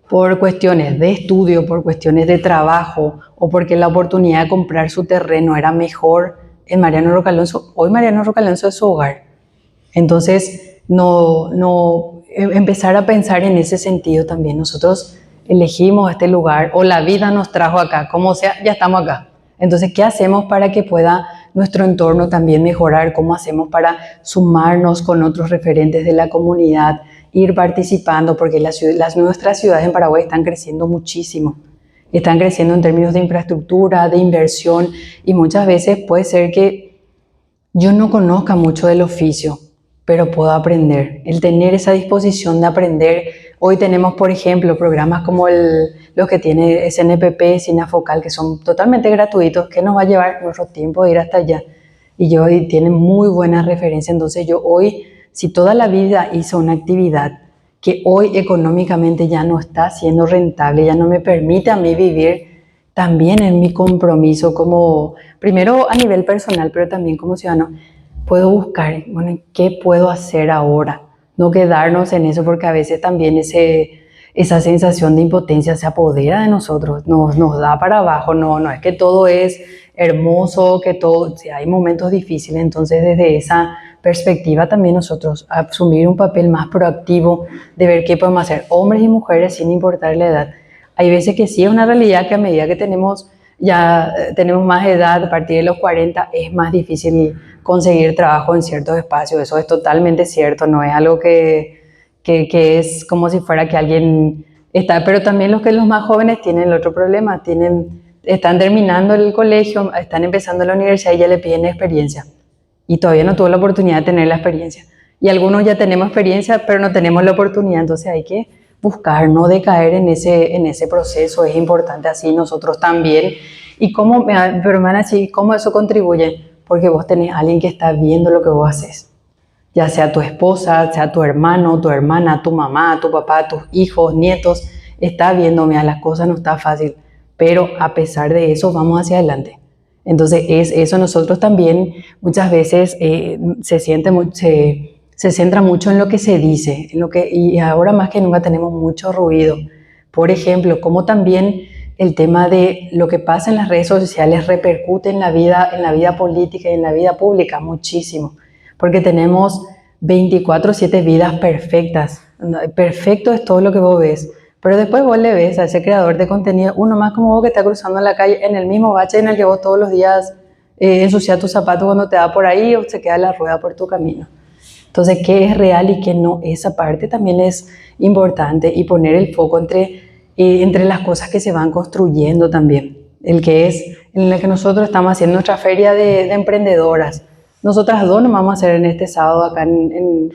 por cuestiones de estudio, por cuestiones de trabajo o porque la oportunidad de comprar su terreno era mejor en Mariano Roca Alonso, hoy Mariano Roca Alonso es su hogar. Entonces, empezar a pensar en ese sentido también. Nosotros elegimos este lugar o la vida nos trajo acá, como sea, ya estamos acá. Entonces, ¿qué hacemos para que pueda nuestro entorno también mejorar? ¿Cómo hacemos para sumarnos con otros referentes de la comunidad, ir participando? Porque nuestras ciudades en Paraguay están creciendo muchísimo. Están creciendo en términos de infraestructura, de inversión, y muchas veces puede ser que yo no conozca mucho del oficio, pero puedo aprender. El tener esa disposición de aprender. Hoy tenemos, por ejemplo, programas como los que tiene SNPP, SINAFOCAL, que son totalmente gratuitos, que nos va a llevar nuestro tiempo de ir hasta allá. Y tienen muy buena referencia. Entonces yo hoy, si toda la vida hice una actividad que hoy económicamente ya no está siendo rentable, ya no me permite a mí vivir, también en mi compromiso como, primero a nivel personal, pero también como ciudadano, puedo buscar, bueno, ¿qué puedo hacer ahora? No quedarnos en eso, porque a veces también esa sensación de impotencia se apodera de nosotros, nos da para abajo. No es que todo es hermoso, que todo, sí, hay momentos difíciles. Entonces, desde esa perspectiva también nosotros asumir un papel más proactivo de ver qué podemos hacer, hombres y mujeres, sin importar la edad. Hay veces que sí es una realidad que a medida que tenemos más edad, a partir de los 40, es más difícil conseguir trabajo en ciertos espacios. Eso es totalmente cierto, no es algo que es como si fuera que alguien está, pero también los más jóvenes tienen el otro problema, están terminando el colegio, están empezando la universidad y ya le piden experiencia y todavía no tuvo la oportunidad de tener la experiencia. Y algunos ya tenemos experiencia, pero no tenemos la oportunidad, entonces hay que buscar, no decaer en ese proceso, es importante así nosotros también. ¿Y cómo, pero me van a decir, cómo eso contribuye? Porque vos tenés a alguien que está viendo lo que vos haces, ya sea tu esposa, sea tu hermano, tu hermana, tu mamá, tu papá, tus hijos, nietos, está viendo, mira, las cosas no está fácil, pero a pesar de eso vamos hacia adelante. Entonces eso nosotros también muchas veces se centra mucho en lo que se dice, y ahora más que nunca tenemos mucho ruido. Por ejemplo, como también el tema de lo que pasa en las redes sociales repercute en la vida política y en la vida pública muchísimo, porque tenemos 24/7 vidas perfectas. Perfecto es todo lo que vos ves, pero después vos le ves a ese creador de contenido, uno más como vos que está cruzando la calle en el mismo bache en el que vos todos los días ensucias tus zapatos cuando te da por ahí o se queda la rueda por tu camino. Entonces, ¿qué es real y qué no? Esa parte también es importante, y poner el foco entre las cosas que se van construyendo también. En el que nosotros estamos haciendo nuestra feria de emprendedoras. Nosotras dos nos vamos a hacer en este sábado acá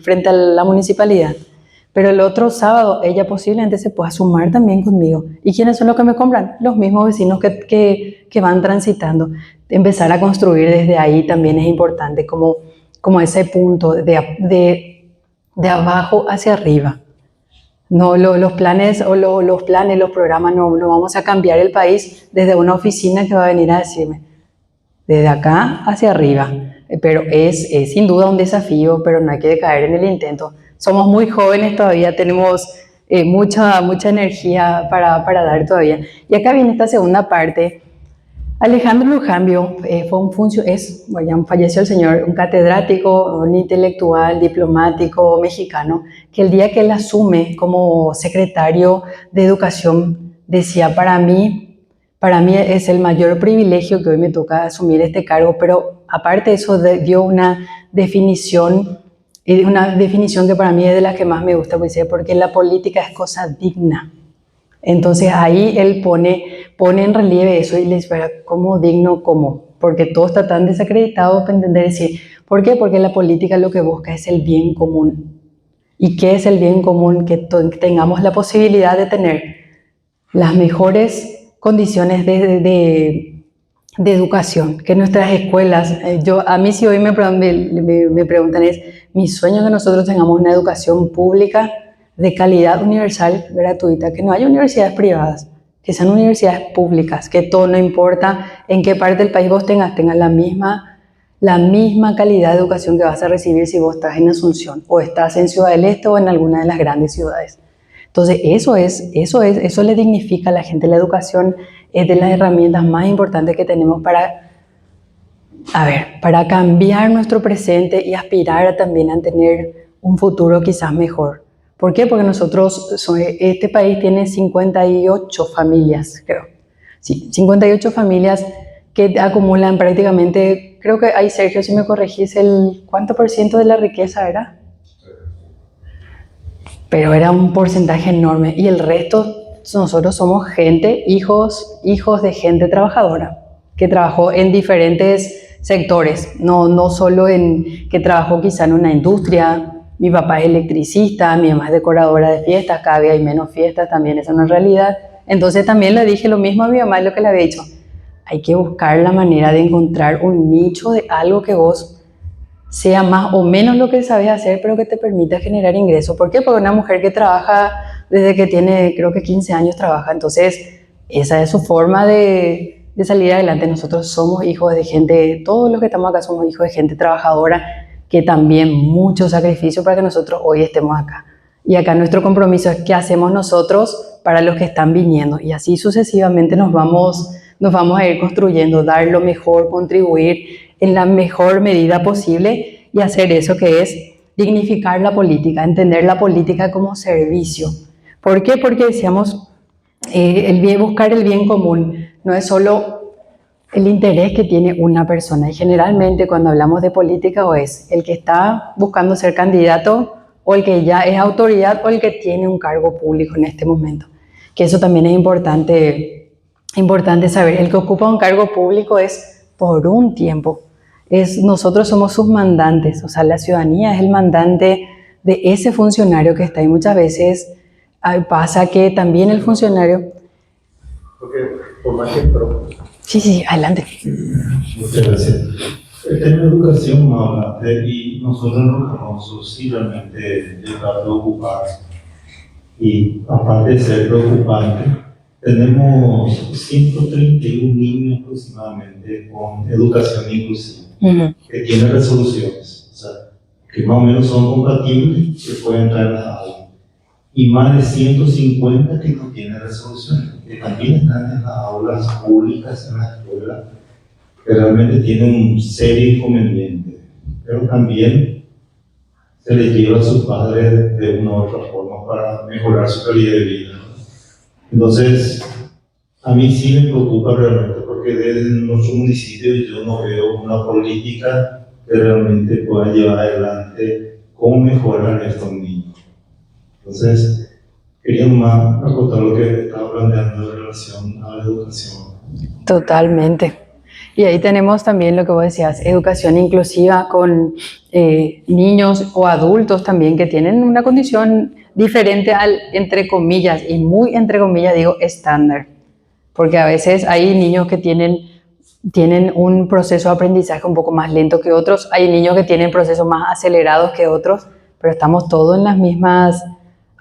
frente a la municipalidad. Pero el otro sábado ella posiblemente se pueda sumar también conmigo. ¿Y quiénes son los que me compran? Los mismos vecinos que van transitando. Empezar a construir desde ahí también es importante, como ese punto de abajo hacia arriba. No, los planes, los programas, no vamos a cambiar el país desde una oficina que va a venir a decirme, desde acá hacia arriba. Pero es sin duda un desafío, pero no hay que caer en el intento. Somos muy jóvenes todavía, tenemos mucha energía para dar todavía. Y acá viene esta segunda parte. Alejandro Lujambio falleció el señor, un catedrático, un intelectual, diplomático mexicano, que el día que él asume como secretario de Educación decía, para mí es el mayor privilegio que hoy me toca asumir este cargo, pero aparte de eso dio una definición que para mí es de las que más me gusta, porque la política es cosa digna. Entonces ahí él pone en relieve eso y le dice, ¿cómo digno? ¿Cómo? Porque todo está tan desacreditado para entender decir, ¿por qué? Porque la política lo que busca es el bien común. ¿Y qué es el bien común? Que tengamos la posibilidad de tener las mejores condiciones de educación, que nuestras escuelas, a mí si hoy me preguntan es, mi sueño es que nosotros tengamos una educación pública de calidad universal, gratuita, que no haya universidades privadas, que sean universidades públicas, que todo, no importa en qué parte del país vos tengas la misma calidad de educación que vas a recibir si vos estás en Asunción o estás en Ciudad del Este o en alguna de las grandes ciudades. Entonces eso le dignifica a la gente. La educación es de las herramientas más importantes que tenemos para cambiar nuestro presente y aspirar también a tener un futuro quizás mejor. ¿Por qué? Porque este país tiene 58 familias, creo. Sí, 58 familias que acumulan prácticamente, creo que hay, Sergio, si me corregís, ¿cuánto por ciento de la riqueza era? Pero era un porcentaje enorme. Y el resto, nosotros somos hijos de gente trabajadora, que trabajó en diferentes sectores, no solo que trabajó quizá en una industria. Mi papá es electricista, mi mamá es decoradora de fiestas, cada vez hay menos fiestas, también es una realidad. Entonces también le dije lo mismo a mi mamá, lo que le había dicho. Hay que buscar la manera de encontrar un nicho de algo que vos sea más o menos lo que sabes hacer, pero que te permita generar ingresos. ¿Por qué? Porque una mujer que trabaja desde que tiene, creo que 15 años trabaja, entonces esa es su forma de salir adelante. Nosotros somos hijos de gente, todos los que estamos acá somos hijos de gente trabajadora, que también mucho sacrificio para que nosotros hoy estemos acá. Y acá nuestro compromiso es qué hacemos nosotros para los que están viniendo. Y así sucesivamente nos vamos a ir construyendo, dar lo mejor, contribuir en la mejor medida posible y hacer eso que es dignificar la política, entender la política como servicio. ¿Por qué? Porque decíamos, buscar el bien común no es solo el interés que tiene una persona. Y generalmente cuando hablamos de política o es el que está buscando ser candidato o el que ya es autoridad o el que tiene un cargo público en este momento. Que eso también es importante saber. El que ocupa un cargo público es por un tiempo. Nosotros somos sus mandantes, o sea, la ciudadanía es el mandante de ese funcionario que está ahí. Muchas veces pasa que también el funcionario... Porque por más que... Sí, adelante. Muchas gracias. El tema de educación no hablaste y nosotros nos conocemos sí realmente está preocupado. Y aparte de ser preocupante, tenemos 131 niños aproximadamente con educación inclusiva, que tienen resoluciones, o sea, que más o menos son compatibles, que pueden entrar en las aulas. Y más de 150 que no tienen resoluciones, que también están en las aulas públicas, en las escuelas, que realmente tienen un serio inconveniente, pero también se les lleva a sus padres de una u otra forma para mejorar su calidad de vida. Entonces, a mí sí me preocupa realmente, porque desde nuestro municipio yo no veo una política que realmente pueda llevar adelante cómo mejorar a estos niños. Entonces, quería más acotar lo que estaba planteando en relación a la educación. Totalmente. Y ahí tenemos también lo que vos decías, educación inclusiva con niños o adultos también que tienen una condición diferente al, entre comillas, y muy entre comillas digo, estándar. Porque a veces hay niños que tienen un proceso de aprendizaje un poco más lento que otros, hay niños que tienen procesos más acelerados que otros, pero estamos todos en las mismas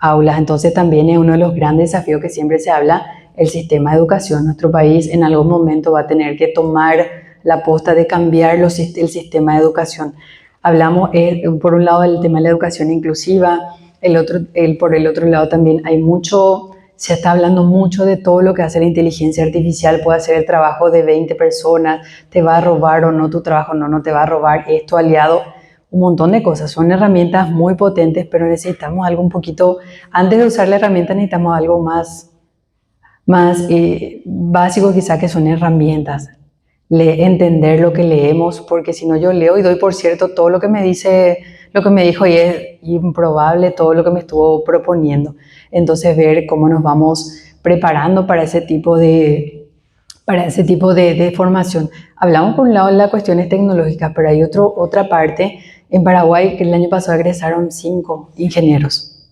aulas. Entonces también es uno de los grandes desafíos que siempre se habla, el sistema de educación. Nuestro país en algún momento va a tener que tomar la posta de cambiar el sistema de educación. Hablamos por un lado del tema de la educación inclusiva, por el otro lado también se está hablando mucho de todo lo que hace la inteligencia artificial, puede hacer el trabajo de 20 personas, te va a robar o no tu trabajo, no te va a robar, esto aliado, un montón de cosas. Son herramientas muy potentes, pero necesitamos algo un poquito, antes de usar la herramienta necesitamos algo más básico quizá, que son herramientas. Entender lo que leemos, porque si no yo leo y doy por cierto todo lo que me dijo y es improbable todo lo que me estuvo proponiendo. Entonces ver cómo nos vamos preparando para ese tipo de formación. Hablamos por un lado de las cuestiones tecnológicas, pero hay otra parte. En Paraguay, que el año pasado egresaron 5 ingenieros.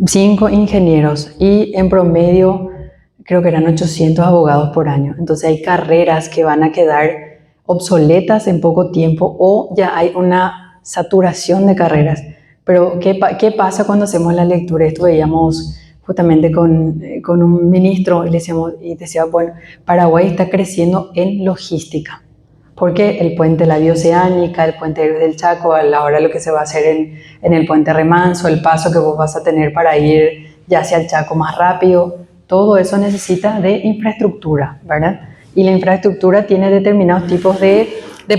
5 ingenieros y en promedio creo que eran 800 abogados por año. Entonces hay carreras que van a quedar obsoletas en poco tiempo o ya hay una saturación de carreras. Pero ¿qué pasa cuando hacemos la lectura? Esto veíamos justamente con un ministro y decía, bueno, Paraguay está creciendo en logística. Porque el puente de la Bioceánica, el puente del Chaco, ahora lo que se va a hacer en el puente Remanso, el paso que vos vas a tener para ir ya sea el Chaco más rápido. Todo eso necesita de infraestructura, ¿verdad? Y la infraestructura tiene determinados tipos de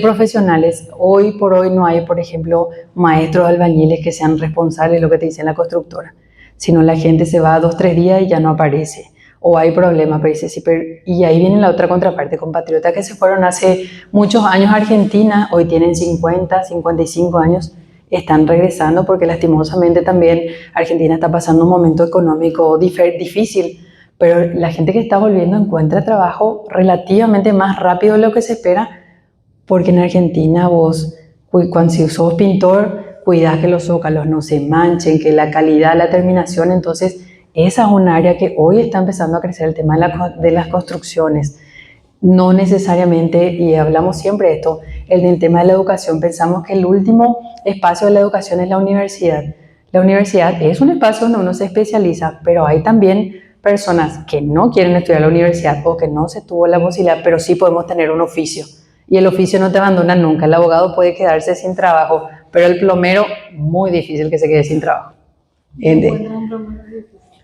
profesionales. Hoy por hoy no hay, por ejemplo, maestros albañiles que sean responsables de lo que te dice la constructora, sino la gente se va 2, 3 días y ya no aparece. O hay problemas, pero dice, sí, y ahí viene la otra contraparte, compatriotas que se fueron hace muchos años a Argentina, hoy tienen 50, 55 años, están regresando porque lastimosamente también Argentina está pasando un momento económico difícil, pero la gente que está volviendo encuentra trabajo relativamente más rápido de lo que se espera, porque en Argentina vos, cuando si sos pintor, cuidás que los zócalos no se manchen, que la calidad, la terminación, entonces esa es un área que hoy está empezando a crecer, el tema de las construcciones. No necesariamente, y hablamos siempre de esto, el tema de la educación, pensamos que el último espacio de la educación es la universidad. La universidad es un espacio donde uno se especializa, pero hay también personas que no quieren estudiar en la universidad o que no se tuvo la posibilidad, pero sí podemos tener un oficio. Y el oficio no te abandona nunca. El abogado puede quedarse sin trabajo, pero el plomero, muy difícil que se quede sin trabajo.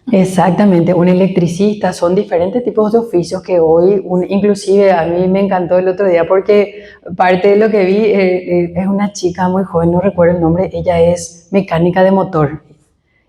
Exactamente, un electricista, son diferentes tipos de oficios que hoy, inclusive a mí me encantó el otro día porque parte de lo que vi es una chica muy joven, no recuerdo el nombre, ella es mecánica de motor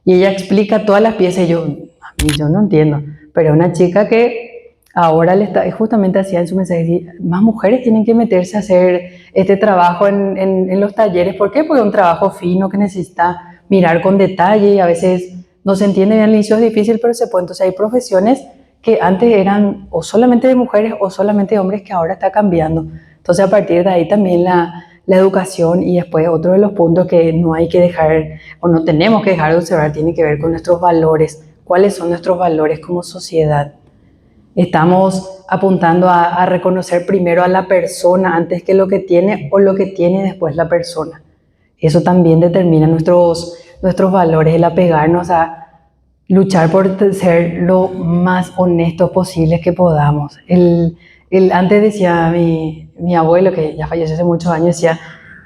y ella explica todas las piezas y yo no entiendo, pero una chica que ahora justamente hacía en su mensaje, más mujeres tienen que meterse a hacer este trabajo en los talleres. ¿Por qué? Porque es un trabajo fino que necesita mirar con detalle y a veces no se entiende bien al inicio, es difícil, pero se puede. Entonces hay profesiones que antes eran o solamente de mujeres o solamente de hombres que ahora está cambiando. Entonces a partir de ahí también la educación y después otro de los puntos que no hay que dejar o no tenemos que dejar de observar tiene que ver con nuestros valores. ¿Cuáles son nuestros valores como sociedad? Estamos apuntando a reconocer primero a la persona antes que lo que tiene o lo que tiene después la persona. Eso también determina nuestros valores, el apegarnos a luchar por ser lo más honestos posibles que podamos. Antes decía mi abuelo, que ya falleció hace muchos años, decía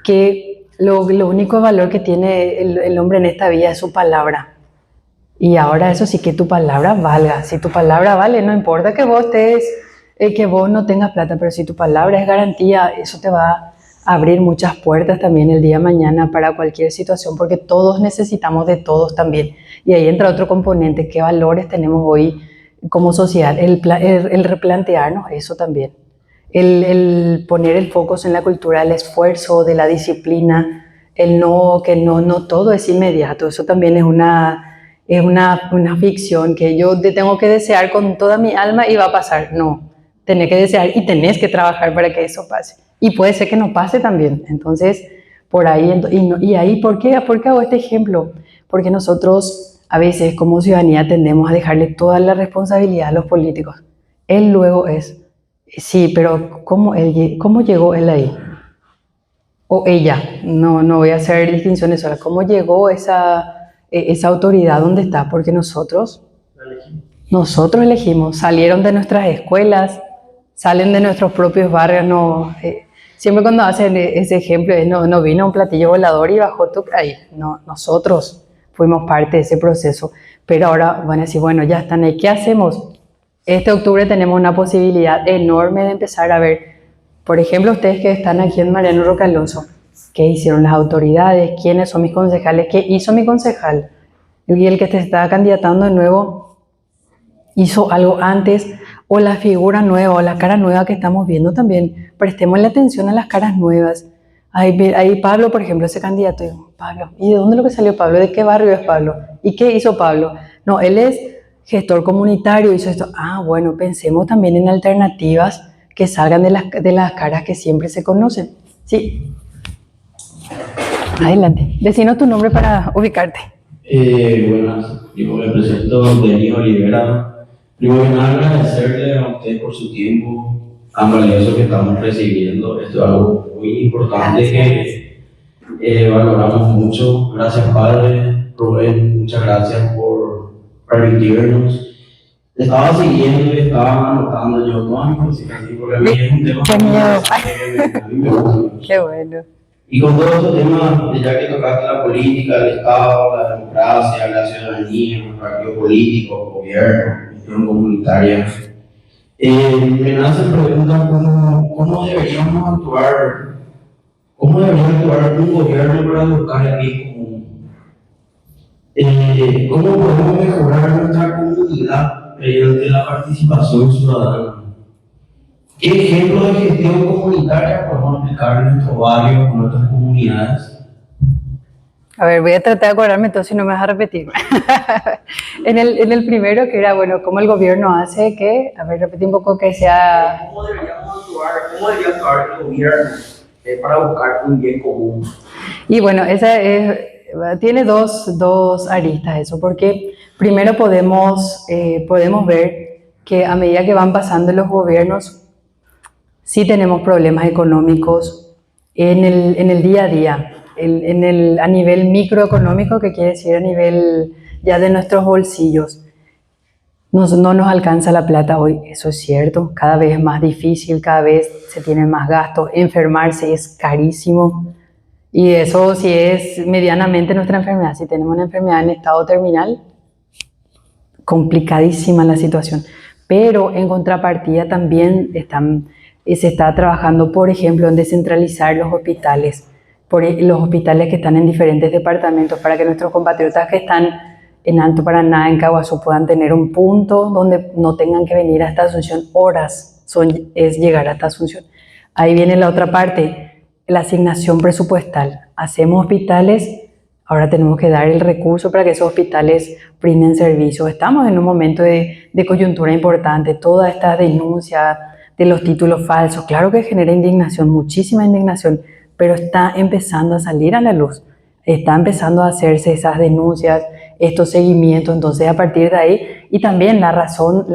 que lo único valor que tiene el hombre en esta vida es su palabra. Y ahora eso sí, que tu palabra valga. Si tu palabra vale, no importa que vos no tengas plata, pero si tu palabra es garantía, eso te va a abrir muchas puertas también el día de mañana para cualquier situación, porque todos necesitamos de todos también. Y ahí entra otro componente, qué valores tenemos hoy como sociedad, el replantearnos eso también. El poner el foco en la cultura del esfuerzo, de la disciplina, que no todo es inmediato. Eso también es una ficción que yo te tengo que desear con toda mi alma y va a pasar. No, tenés que desear y tenés que trabajar para que eso pase. Y puede ser que no pase también. Entonces, por ahí, y ahí, ¿por qué hago este ejemplo? Porque nosotros a veces como ciudadanía tendemos a dejarle toda la responsabilidad a los políticos. Él luego sí, pero ¿cómo llegó él ahí? O ella, no voy a hacer distinciones ahora. ¿Cómo llegó esa autoridad donde está? Porque nosotros elegimos, salieron de nuestras escuelas, salen de nuestros propios barrios, siempre cuando hacen ese ejemplo, no vino un platillo volador y bajó ahí, no, nosotros fuimos parte de ese proceso, pero ahora van a decir, bueno, ya están ahí, ¿qué hacemos? Este octubre tenemos una posibilidad enorme de empezar a ver, por ejemplo, ustedes que están aquí en Mariano Roque Alonso, ¿qué hicieron las autoridades? ¿Quiénes son mis concejales? ¿Qué hizo mi concejal? El que te está candidatando de nuevo hizo algo antes, o la figura nueva o la cara nueva que estamos viendo también. Prestémosle atención a las caras nuevas. Ahí Pablo, por ejemplo, ese candidato, Pablo, ¿y de dónde es lo que salió Pablo? ¿De qué barrio es Pablo? ¿Y qué hizo Pablo? No, él es gestor comunitario, hizo esto. Bueno, pensemos también en alternativas que salgan de las caras que siempre se conocen. Sí. Adelante. Decinos tu nombre para ubicarte. Buenas, yo me presento Denis Olivera. Primero que nada, agradecerle a usted por su tiempo tan valioso que estamos recibiendo. Esto es algo muy importante que valoramos mucho. Gracias, Padre Rubén, muchas gracias por permitirnos. Estaba siguiendo y estaba anotando yo todas mis cositas, porque a mí es un tema Qué miedo. que a mí me gusta mucho. Qué bueno. Y con todos estos temas, ya que tocaste la política, el Estado, la democracia, la ciudadanía, los partidos políticos, gobierno, gestión comunitaria, me nacen preguntas como cómo deberíamos actuar, cómo debería actuar un gobierno para buscar el bien común. ¿Cómo podemos mejorar nuestra comunidad mediante la participación ciudadana? ¿Qué ejemplos de gestión comunitaria podemos aplicar en nuestro barrio, en nuestras comunidades? A ver, voy a tratar de acordarme entonces si no me vas a repetir. En el primero, que era, bueno, cómo el gobierno hace que, a ver, repetí un poco que sea... ¿Cómo debería actuar el gobierno para buscar un bien común? Y bueno, tiene dos aristas eso, porque primero podemos ver que a medida que van pasando los gobiernos, sí tenemos problemas económicos en el día a día, a nivel microeconómico, que quiere decir a nivel ya de nuestros bolsillos. No nos alcanza la plata hoy, eso es cierto, cada vez es más difícil, cada vez se tienen más gastos, enfermarse es carísimo. Y eso si es medianamente nuestra enfermedad, si tenemos una enfermedad en estado terminal, complicadísima la situación. Pero en contrapartida también se está trabajando, por ejemplo, en descentralizar los hospitales, los hospitales que están en diferentes departamentos, para que nuestros compatriotas que están en Alto Paraná, en Caguazú, puedan tener un punto donde no tengan que venir hasta Asunción horas, es llegar hasta Asunción. Ahí viene la otra parte, la asignación presupuestal. Hacemos hospitales, ahora tenemos que dar el recurso para que esos hospitales brinden servicio. Estamos en un momento de coyuntura importante, toda esta denuncia de los títulos falsos, claro que genera indignación, muchísima indignación, pero está empezando a salir a la luz, está empezando a hacerse esas denuncias, estos seguimientos. Entonces a partir de ahí, y también la razón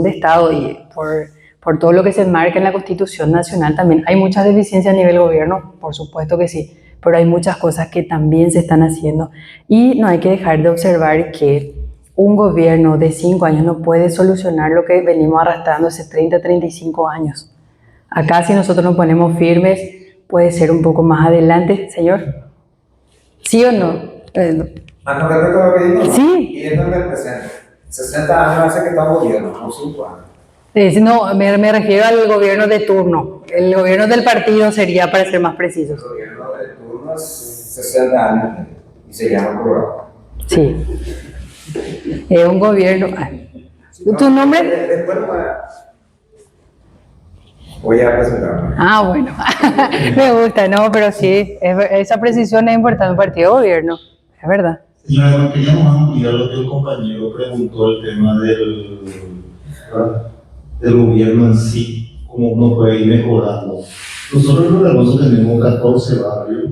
de Estado, y por todo lo que se enmarca en la Constitución Nacional, también hay muchas deficiencias a nivel gobierno, por supuesto que sí, pero hay muchas cosas que también se están haciendo, y no hay que dejar de observar que un gobierno de 5 años no puede solucionar lo que venimos arrastrando hace 30, 35 años. Acá si nosotros nos ponemos firmes, puede ser un poco más adelante, señor. ¿Sí o no? Con respecto a lo que dijo, Sí. y esto me presenta. 60 años hace que está en gobierno, no 5 años. No, me refiero al gobierno de turno. El gobierno del partido sería, para ser más precisos. El gobierno de turno es 60 años y se llama programa. Sí. Es un gobierno... ¿Tu nombre? Después voy a presentarme. Ah, bueno. Me gusta, no, pero sí, esa precisión es importante en un partido de gobierno, es verdad. Señora, bueno, queríamos ampliar lo que el compañero preguntó, el tema del gobierno en sí, cómo uno puede ir mejorando. Nosotros en Hermoso tenemos 14 barrios,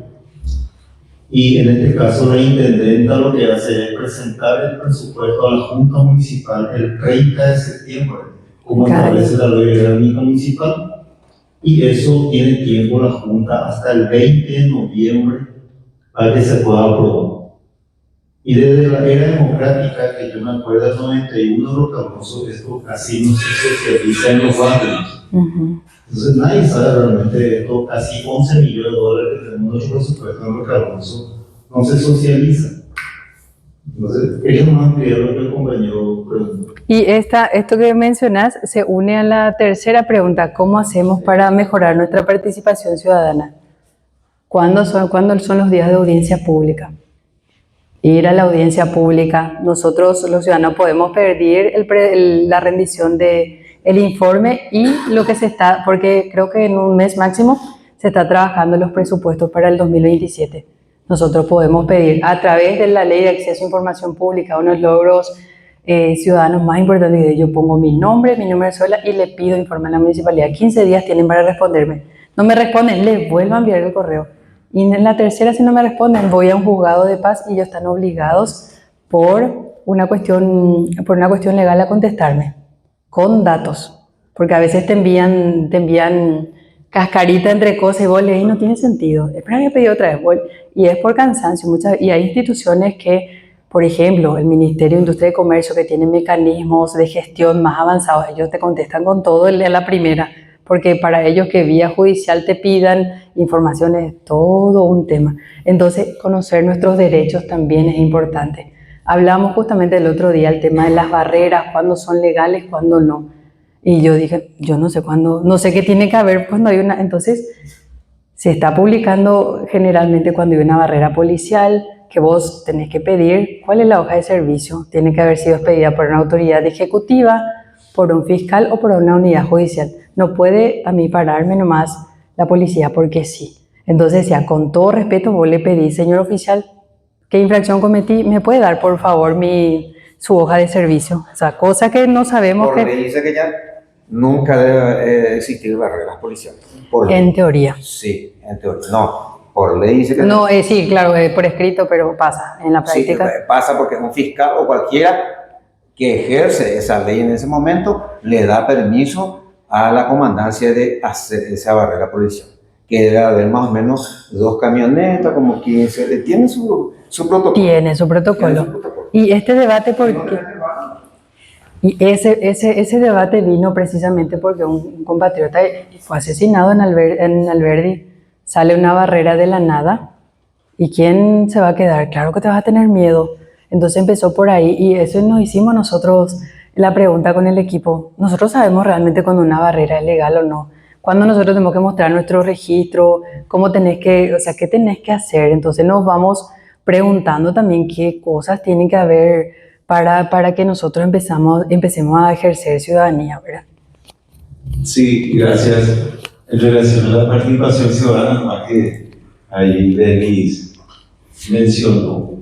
y en este caso la intendenta lo que hace es presentar el presupuesto a la Junta Municipal el 30 de septiembre, como establece la ley orgánica municipal, y eso tiene tiempo la Junta hasta el 20 de noviembre para que se pueda aprobar. Y desde la era democrática, que yo me acuerdo del 91, lo famoso, esto casi no se socializa en los barrios. Entonces nadie sabe realmente esto, casi 11 millones de dólares que tenemos nuestro presupuesto en lo Hermoso, no se socializa. Entonces, queríamos ampliar lo que el compañero preguntó. Y esto que mencionas se une a la tercera pregunta: ¿cómo hacemos para mejorar nuestra participación ciudadana? ¿Cuándo son los días de audiencia pública? Ir a la audiencia pública, nosotros los ciudadanos podemos pedir la rendición del informe y lo que porque creo que en un mes máximo se está trabajando los presupuestos para el 2027. Nosotros podemos pedir a través de la Ley de Acceso a Información Pública, unos logros ciudadanos más importantes, de yo pongo mi nombre de cédula y le pido informe a la municipalidad. 15 días tienen para responderme. No me responden, les vuelvo a enviar el correo. Y en la tercera, si no me responden, voy a un juzgado de paz y ellos están obligados por una cuestión legal a contestarme con datos. Porque a veces te envían cascarita entre cosas y vos lees y no tiene sentido. Espera que pedí otra vez. Y es por cansancio. Y hay instituciones que, por ejemplo, el Ministerio de Industria y Comercio, que tiene mecanismos de gestión más avanzados, ellos te contestan con todo a la primera. Porque para ellos que vía judicial te pidan informaciones, todo un tema. Entonces, conocer nuestros derechos también es importante. Hablamos justamente el otro día el tema de las barreras, cuándo son legales, cuándo no. Y yo dije, yo no sé cuándo, no sé qué tiene que haber cuando hay una. Entonces, se está publicando generalmente cuando hay una barrera policial, que vos tenés que pedir cuál es la hoja de servicio. Tiene que haber sido expedida por una autoridad ejecutiva, por un fiscal o por una unidad judicial. No puede a mí pararme nomás la policía porque sí. Entonces, ya con todo respeto, vos le pedís, señor oficial, ¿qué infracción cometí? ¿Me puede dar, por favor, su hoja de servicio? O sea, cosa que no sabemos Por ley dice que ya nunca debe existir barreras policiales. Por ley. En teoría. Sí, en teoría. No, por ley dice que No, sí, claro, por escrito, pero pasa en la sí, práctica. pasa porque un fiscal o cualquiera que ejerce esa ley en ese momento le da permiso a la comandancia de hacer esa barrera policial. Que debe haber más o menos 2 camionetas, como 15, tiene su protocolo. Tiene su protocolo. Y este debate, ¿por qué? Y ese debate vino precisamente porque un compatriota fue asesinado en Alberdi. Sale una barrera de la nada. ¿Y quién se va a quedar? Claro que te vas a tener miedo. Entonces empezó por ahí y eso nos hicimos nosotros la pregunta con el equipo. Nosotros sabemos realmente cuando una barrera es legal o no. Cuando nosotros tenemos que mostrar nuestro registro, cómo tenés que, o sea, qué tenés que hacer. Entonces nos vamos preguntando también qué cosas tienen que haber para que nosotros empecemos a ejercer ciudadanía, ¿verdad? Sí, gracias. En relación a la participación ciudadana, más que ahí Denis mencionó,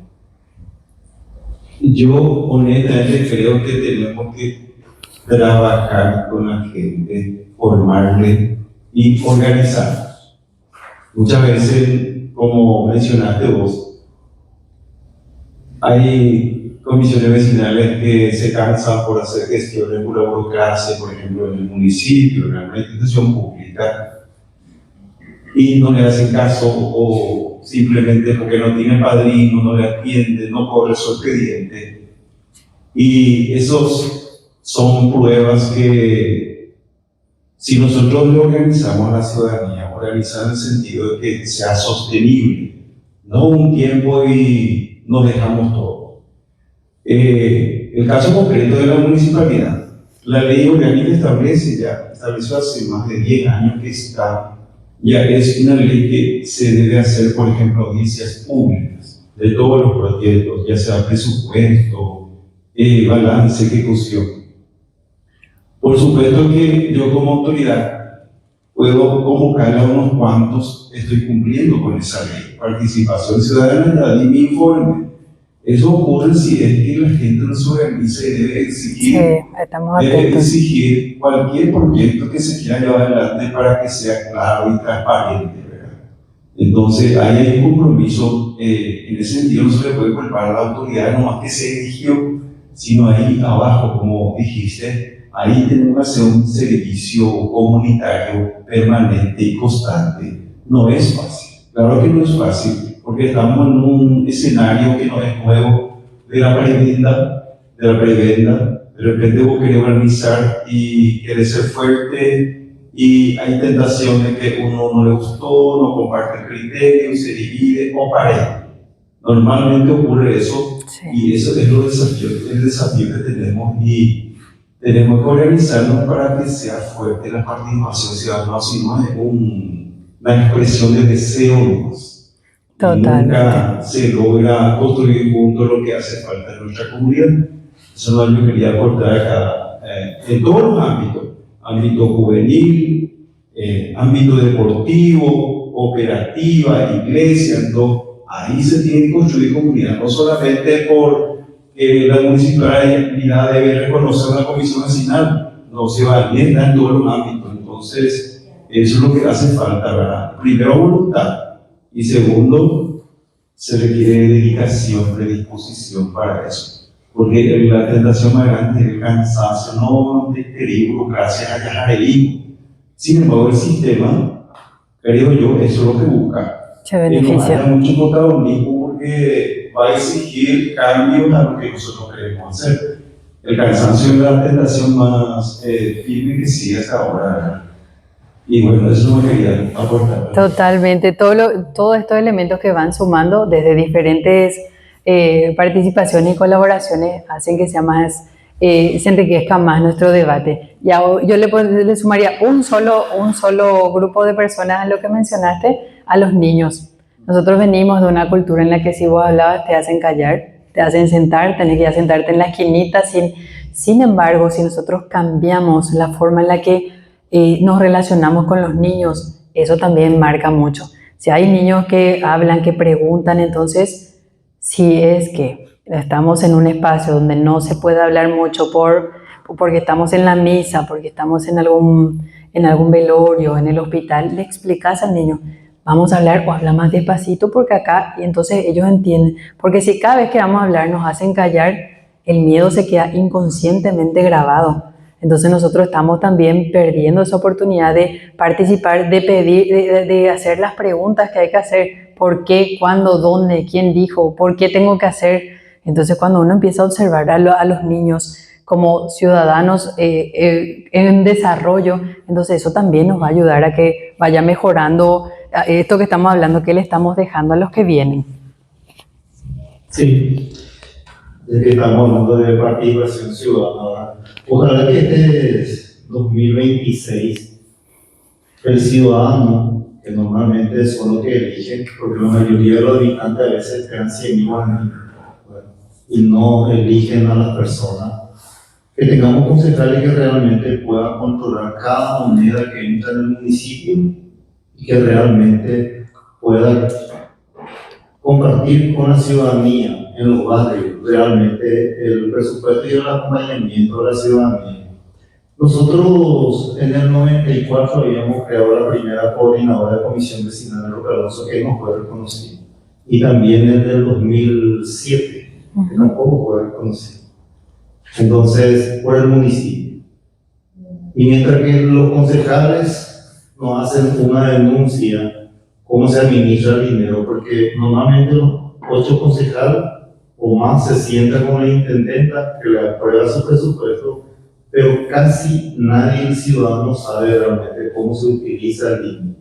yo honestamente creo que tenemos que trabajar con la gente, formarle y organizarnos. Muchas veces, como mencionaste vos, hay comisiones vecinales que se cansan por hacer gestiones por la burocracia, por ejemplo, en el municipio, en alguna institución pública, y no le hacen caso o simplemente porque no tienen padrino, no le atienden, no cobra su expediente. Y esos son pruebas que si nosotros le organizamos a la ciudadanía, organizar en el sentido de que sea sostenible, no un tiempo y nos dejamos todo. El caso concreto de la municipalidad, la ley orgánica estableció hace más de 10 años que ya es una ley que se debe hacer, por ejemplo, audiencias públicas de todos los proyectos, ya sea presupuesto, balance, ejecución. Por supuesto que yo como autoridad puedo convocar a unos cuantos, estoy cumpliendo con esa ley, participación ciudadana, ya di mi informe. Eso ocurre si es que la gente no se organiza y debe exigir cualquier proyecto que se quiera llevar adelante para que sea claro y transparente, ¿verdad? Entonces, ahí hay un compromiso, en ese sentido no se le puede culpar a la autoridad, no más que se eligió, sino ahí abajo, como dijiste, ahí tenemos que hacer un servicio comunitario permanente y constante. No es fácil, claro que no es fácil, porque estamos en un escenario que no es nuevo de la prebenda. De repente vos querés organizar y querés ser fuerte y hay tentación de que uno no le gustó, no comparte el criterio, se divide o pareja. Normalmente ocurre eso, sí. Y eso es el desafío que tenemos y tenemos que organizarnos para que sea fuerte la participación ciudadana, si no es una expresión de deseo más. Totalmente. Nunca se logra construir juntos lo que hace falta en nuestra comunidad. Eso no yo quería aportar acá, en todos los ámbitos, ámbito juvenil, ámbito deportivo, operativa, iglesia, entonces, ahí se tiene que construir comunidad, no solamente por la municipalidad debe reconocer una comisión vecinal, no se va bien en todos los ámbitos, entonces eso es lo que hace falta, ¿verdad? Primero voluntad. Y segundo, se requiere dedicación, predisposición para eso. Porque la tentación más grande es el cansancio, no te quería burocracia, ayajareísmo. Sin embargo, el sistema, creo yo, eso es lo que busca. Se beneficia. No haya mucho protagonismo porque va a exigir cambios a lo que nosotros queremos hacer. El cansancio es la tentación más firme que sigue hasta ahora. Y bueno, eso me quería aportar. Totalmente, todos estos elementos que van sumando desde diferentes participaciones y colaboraciones hacen que sea más, se enriquezca más nuestro debate. Yo le sumaría un solo grupo de personas a lo que mencionaste, a los niños. Nosotros venimos de una cultura en la que si vos hablabas te hacen callar, te hacen sentar, tenés que ir a sentarte en la esquinita. Sin embargo, si nosotros cambiamos la forma en la que nos relacionamos con los niños, eso también marca mucho. Si hay niños que hablan, que preguntan, entonces, si es que estamos en un espacio donde no se puede hablar mucho porque estamos en la misa, porque estamos en algún velorio, en el hospital, le explicas al niño, vamos a hablar o habla más despacito porque acá, y entonces ellos entienden. Porque si cada vez que vamos a hablar nos hacen callar, el miedo se queda inconscientemente grabado. Entonces nosotros estamos también perdiendo esa oportunidad de participar, de pedir, de hacer las preguntas que hay que hacer. ¿Por qué? ¿Cuándo? ¿Dónde? ¿Quién dijo? ¿Por qué tengo que hacer? Entonces cuando uno empieza a observar a los niños como ciudadanos en desarrollo, entonces eso también nos va a ayudar a que vaya mejorando esto que estamos hablando, que le estamos dejando a los que vienen. Sí, de que estamos hablando de participación ciudadana. Ojalá que este 2026 el ciudadano, que normalmente son los que eligen, porque la mayoría de los habitantes a veces quedan ciegos y no eligen a las personas, que tengamos concejales que realmente puedan controlar cada moneda que entra en el municipio y que realmente puedan compartir con la ciudadanía en los barrios realmente el presupuesto y el acompañamiento de la ciudadanía. Nosotros en el 94 habíamos creado la primera coordinadora de comisión vecinal de Roque Alonso, que no fue reconocida, y también en el 2007, que tampoco fue reconocida. Entonces, por el municipio. Y mientras que los concejales nos hacen una denuncia, cómo se administra el dinero, porque normalmente los 8 concejales o más se sientan con la intendenta que le aprueba su presupuesto, pero casi nadie, el ciudadano, sabe realmente cómo se utiliza el dinero.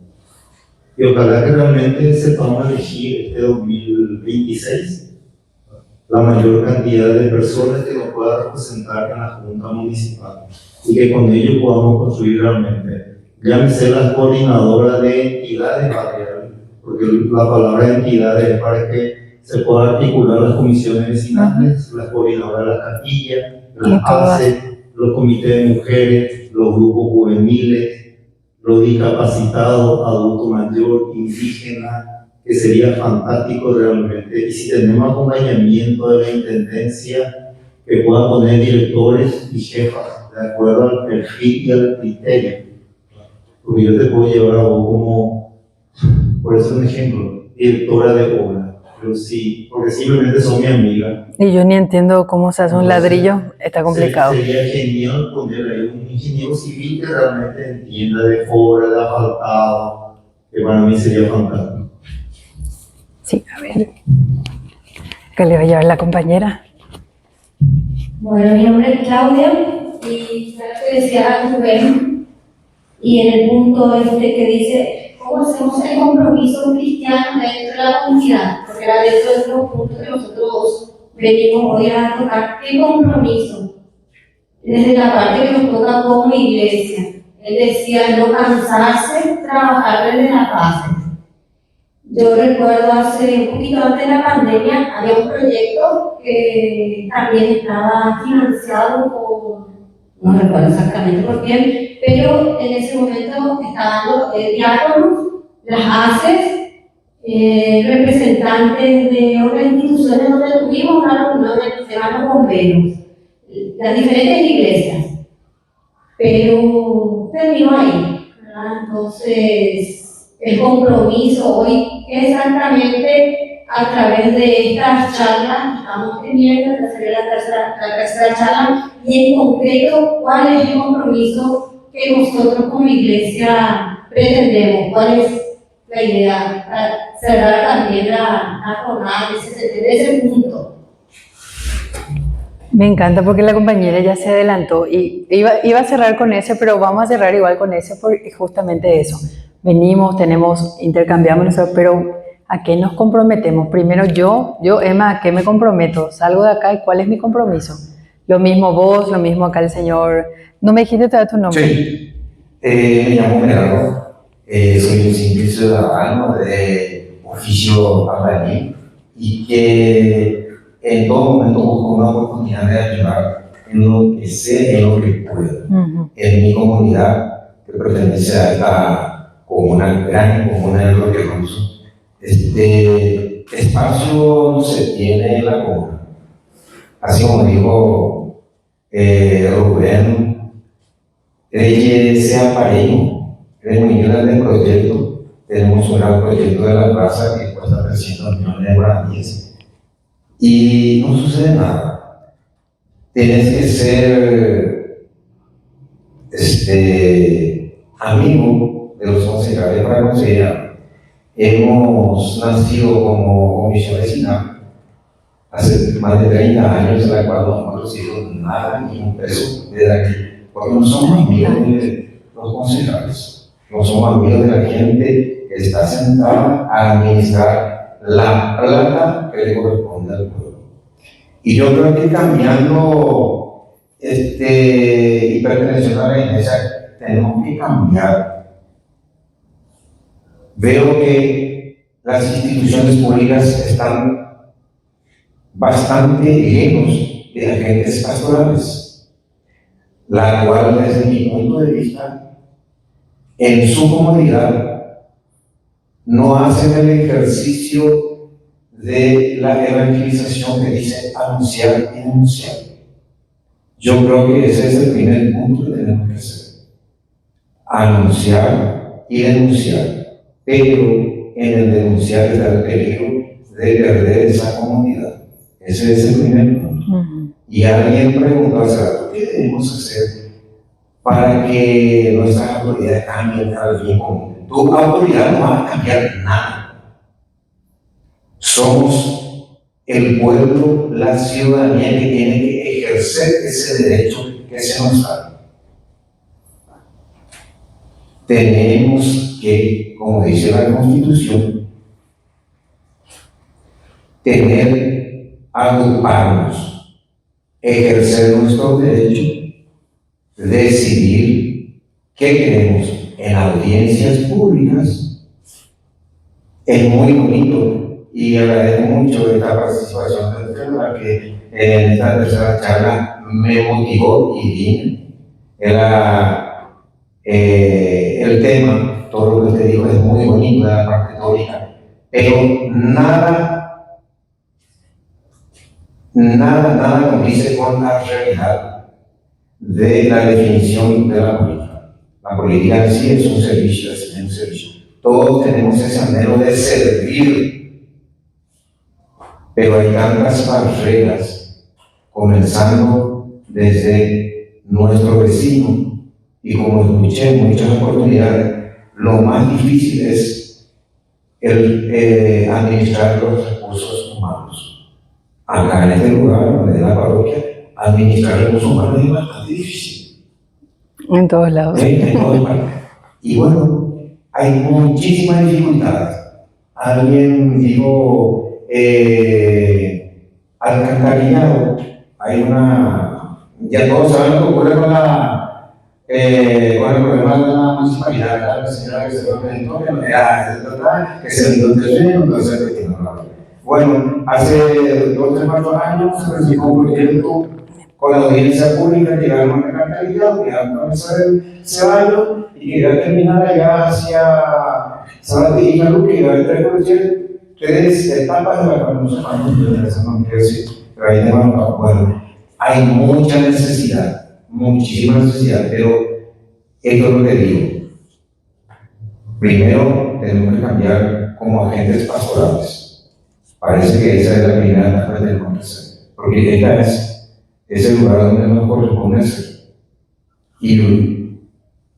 Y ojalá que realmente sepamos elegir este 2026 la mayor cantidad de personas que nos pueda representar en la Junta Municipal y que con ello podamos construir realmente, llámese las coordinadoras de entidades barriales, porque la palabra entidades es para que se pueda articular las comisiones vecinales, las coordinadoras de la Castilla, las ACE, los comités de mujeres, los grupos juveniles, los discapacitados, adulto mayor, indígena, que sería fantástico realmente. Y si tenemos acompañamiento de la intendencia, que pueda poner directores y jefas de acuerdo al perfil y al criterio. Porque yo te puedo llevar a vos como, por eso un ejemplo, directora de obra, pero sí, porque simplemente son mi amiga. Y yo ni entiendo cómo se hace un ladrillo, está complicado. Sería genial poner ahí un ingeniero civil que realmente entienda de obra, de asfaltado, que para mí sería fantástico. Sí, a ver. ¿Qué le va a llevar la compañera? Bueno, mi nombre es Claudia y te decía Rubén, y en el punto que dice, ¿cómo hacemos el compromiso cristiano dentro de la comunidad? Porque era dentro de los puntos que nosotros venimos hoy a tocar. ¿Qué compromiso? Desde la parte que nos toca como iglesia. Él decía no cansarse, trabajar desde la base. Yo recuerdo hace un poquito antes de la pandemia, había un proyecto que también estaba financiado por, no recuerdo exactamente por quién, pero en ese momento estaban los diáconos, las ACES, representantes de otras instituciones donde tuvimos una reunión que se llama bomberos, las diferentes iglesias, pero terminó ahí, ¿verdad? Entonces, el compromiso hoy exactamente a través de estas charlas que estamos teniendo, esta sería la tercera charla, y en concreto, ¿cuál es el compromiso que nosotros como iglesia pretendemos? ¿Cuál es la idea? Para cerrar también la jornada de ese punto. Me encanta porque la compañera ya se adelantó y iba a cerrar con ese, pero vamos a cerrar igual con ese por justamente eso. Venimos, intercambiamos nosotros, pero ¿a qué nos comprometemos? Primero yo, Emma, ¿a qué me comprometo? Salgo de acá y ¿cuál es mi compromiso? Lo mismo vos, lo mismo acá el señor. No me dijiste todavía tu nombre. Sí, me llamo Gerardo, soy un simple ciudadano de oficio albañil y que en todo momento busco una oportunidad de ayudar en lo que sé, en lo que pueda. En mi comunidad, que pertenece a esta comuna, gran comuna del Roque Ruso, este espacio no se tiene en la comuna. Así como dijo Rubén, sea parejo, en unidad del proyecto, tenemos un gran proyecto de la plaza que cuesta 300 millones de guaraníes y no sucede nada. Tienes que ser amigo de los concejales para conseguir. Hemos nacido como comisión vecinal hace más de 30 años, en la cual no hemos recibido nada, ni un peso de aquí, porque no somos amigos de los concejales, no somos amigos de la gente que está sentada a administrar la plata que le corresponde al pueblo. Y yo creo que cambiando y perteneciendo a la iglesia, tenemos que cambiar. Veo que las instituciones públicas están bastante lejos de agentes pastorales, la cual desde mi punto de vista, en su comodidad, no hacen el ejercicio de la evangelización que dice anunciar y denunciar. Yo creo que ese es el primer punto que tenemos que hacer, anunciar y denunciar, pero en el denunciar está el peligro de perder esa comunidad. Ese es el primer punto. Y alguien preguntó hace rato, ¿qué debemos hacer para que nuestras autoridades cambien al bien común? Tu autoridad no va a cambiar nada. Somos el pueblo, la ciudadanía que tiene que ejercer ese derecho que se nos da. Tenemos que, como dice la Constitución, agruparnos, ejercer nuestro derecho, decidir qué queremos en audiencias públicas. Es muy bonito y agradezco mucho esta participación del tema que en esta tercera charla me motivó y vine. El tema, todo lo que usted dijo es muy bonito, la parte teórica, pero nada condice con la realidad de la definición de la política. La política en sí es un servicio, es un servicio. Todos tenemos ese anhelo de servir, pero hay tantas barreras, comenzando desde nuestro vecino, y como escuché en muchas oportunidades, lo más difícil es administrar los recursos humanos. Acá en este lugar, donde es la parroquia, administrar recursos humanos es bastante difícil. En todos lados. En todas partes. Y bueno, hay muchísimas dificultades. Alguien dijo, alcantarillado, ya todos saben lo que ocurre con el problema de la municipalidad, ¿verdad? La señora que se lo presentó, que se dio el terreno, entonces, bueno, hace 2 o 4 años se recibió un proyecto con la audiencia pública, llegaron a alcantarillado, que iba a comenzar el Ceballos y que iba a terminar allá hacia Sabate y Calú, que iba a entrar por 3 etapas de la cual no se van a no quiero decir, pero ahí tenemos, bueno, hay mucha necesidad, muchísima necesidad, pero esto es lo que digo. Primero, tenemos que cambiar como agentes pastorales. Parece que esa es la primera etapa que tenemos que hacer, porque esta es el lugar donde nos corresponde hacer. Y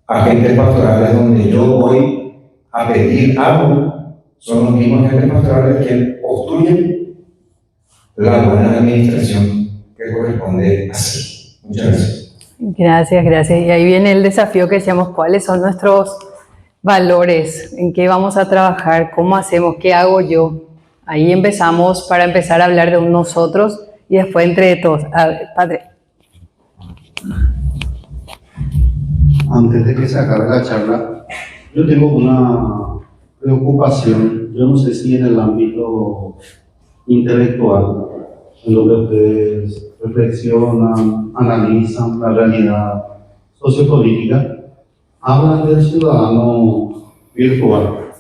agentes pastorales donde yo voy a pedir algo, son los mismos agentes pastorales que obstruyen la buena administración que corresponde hacer. Muchas gracias. Gracias, gracias. Y ahí viene el desafío que decíamos, ¿cuáles son nuestros valores? ¿En qué vamos a trabajar? ¿Cómo hacemos? ¿Qué hago yo? Ahí empezamos para empezar a hablar de nosotros y después entre todos. A ver, padre. Antes de que se acabe la charla, yo tengo una preocupación, yo no sé si en el ámbito intelectual, en lo que ustedes reflexionan, analizan la realidad sociopolítica, hablan del ciudadano virtual,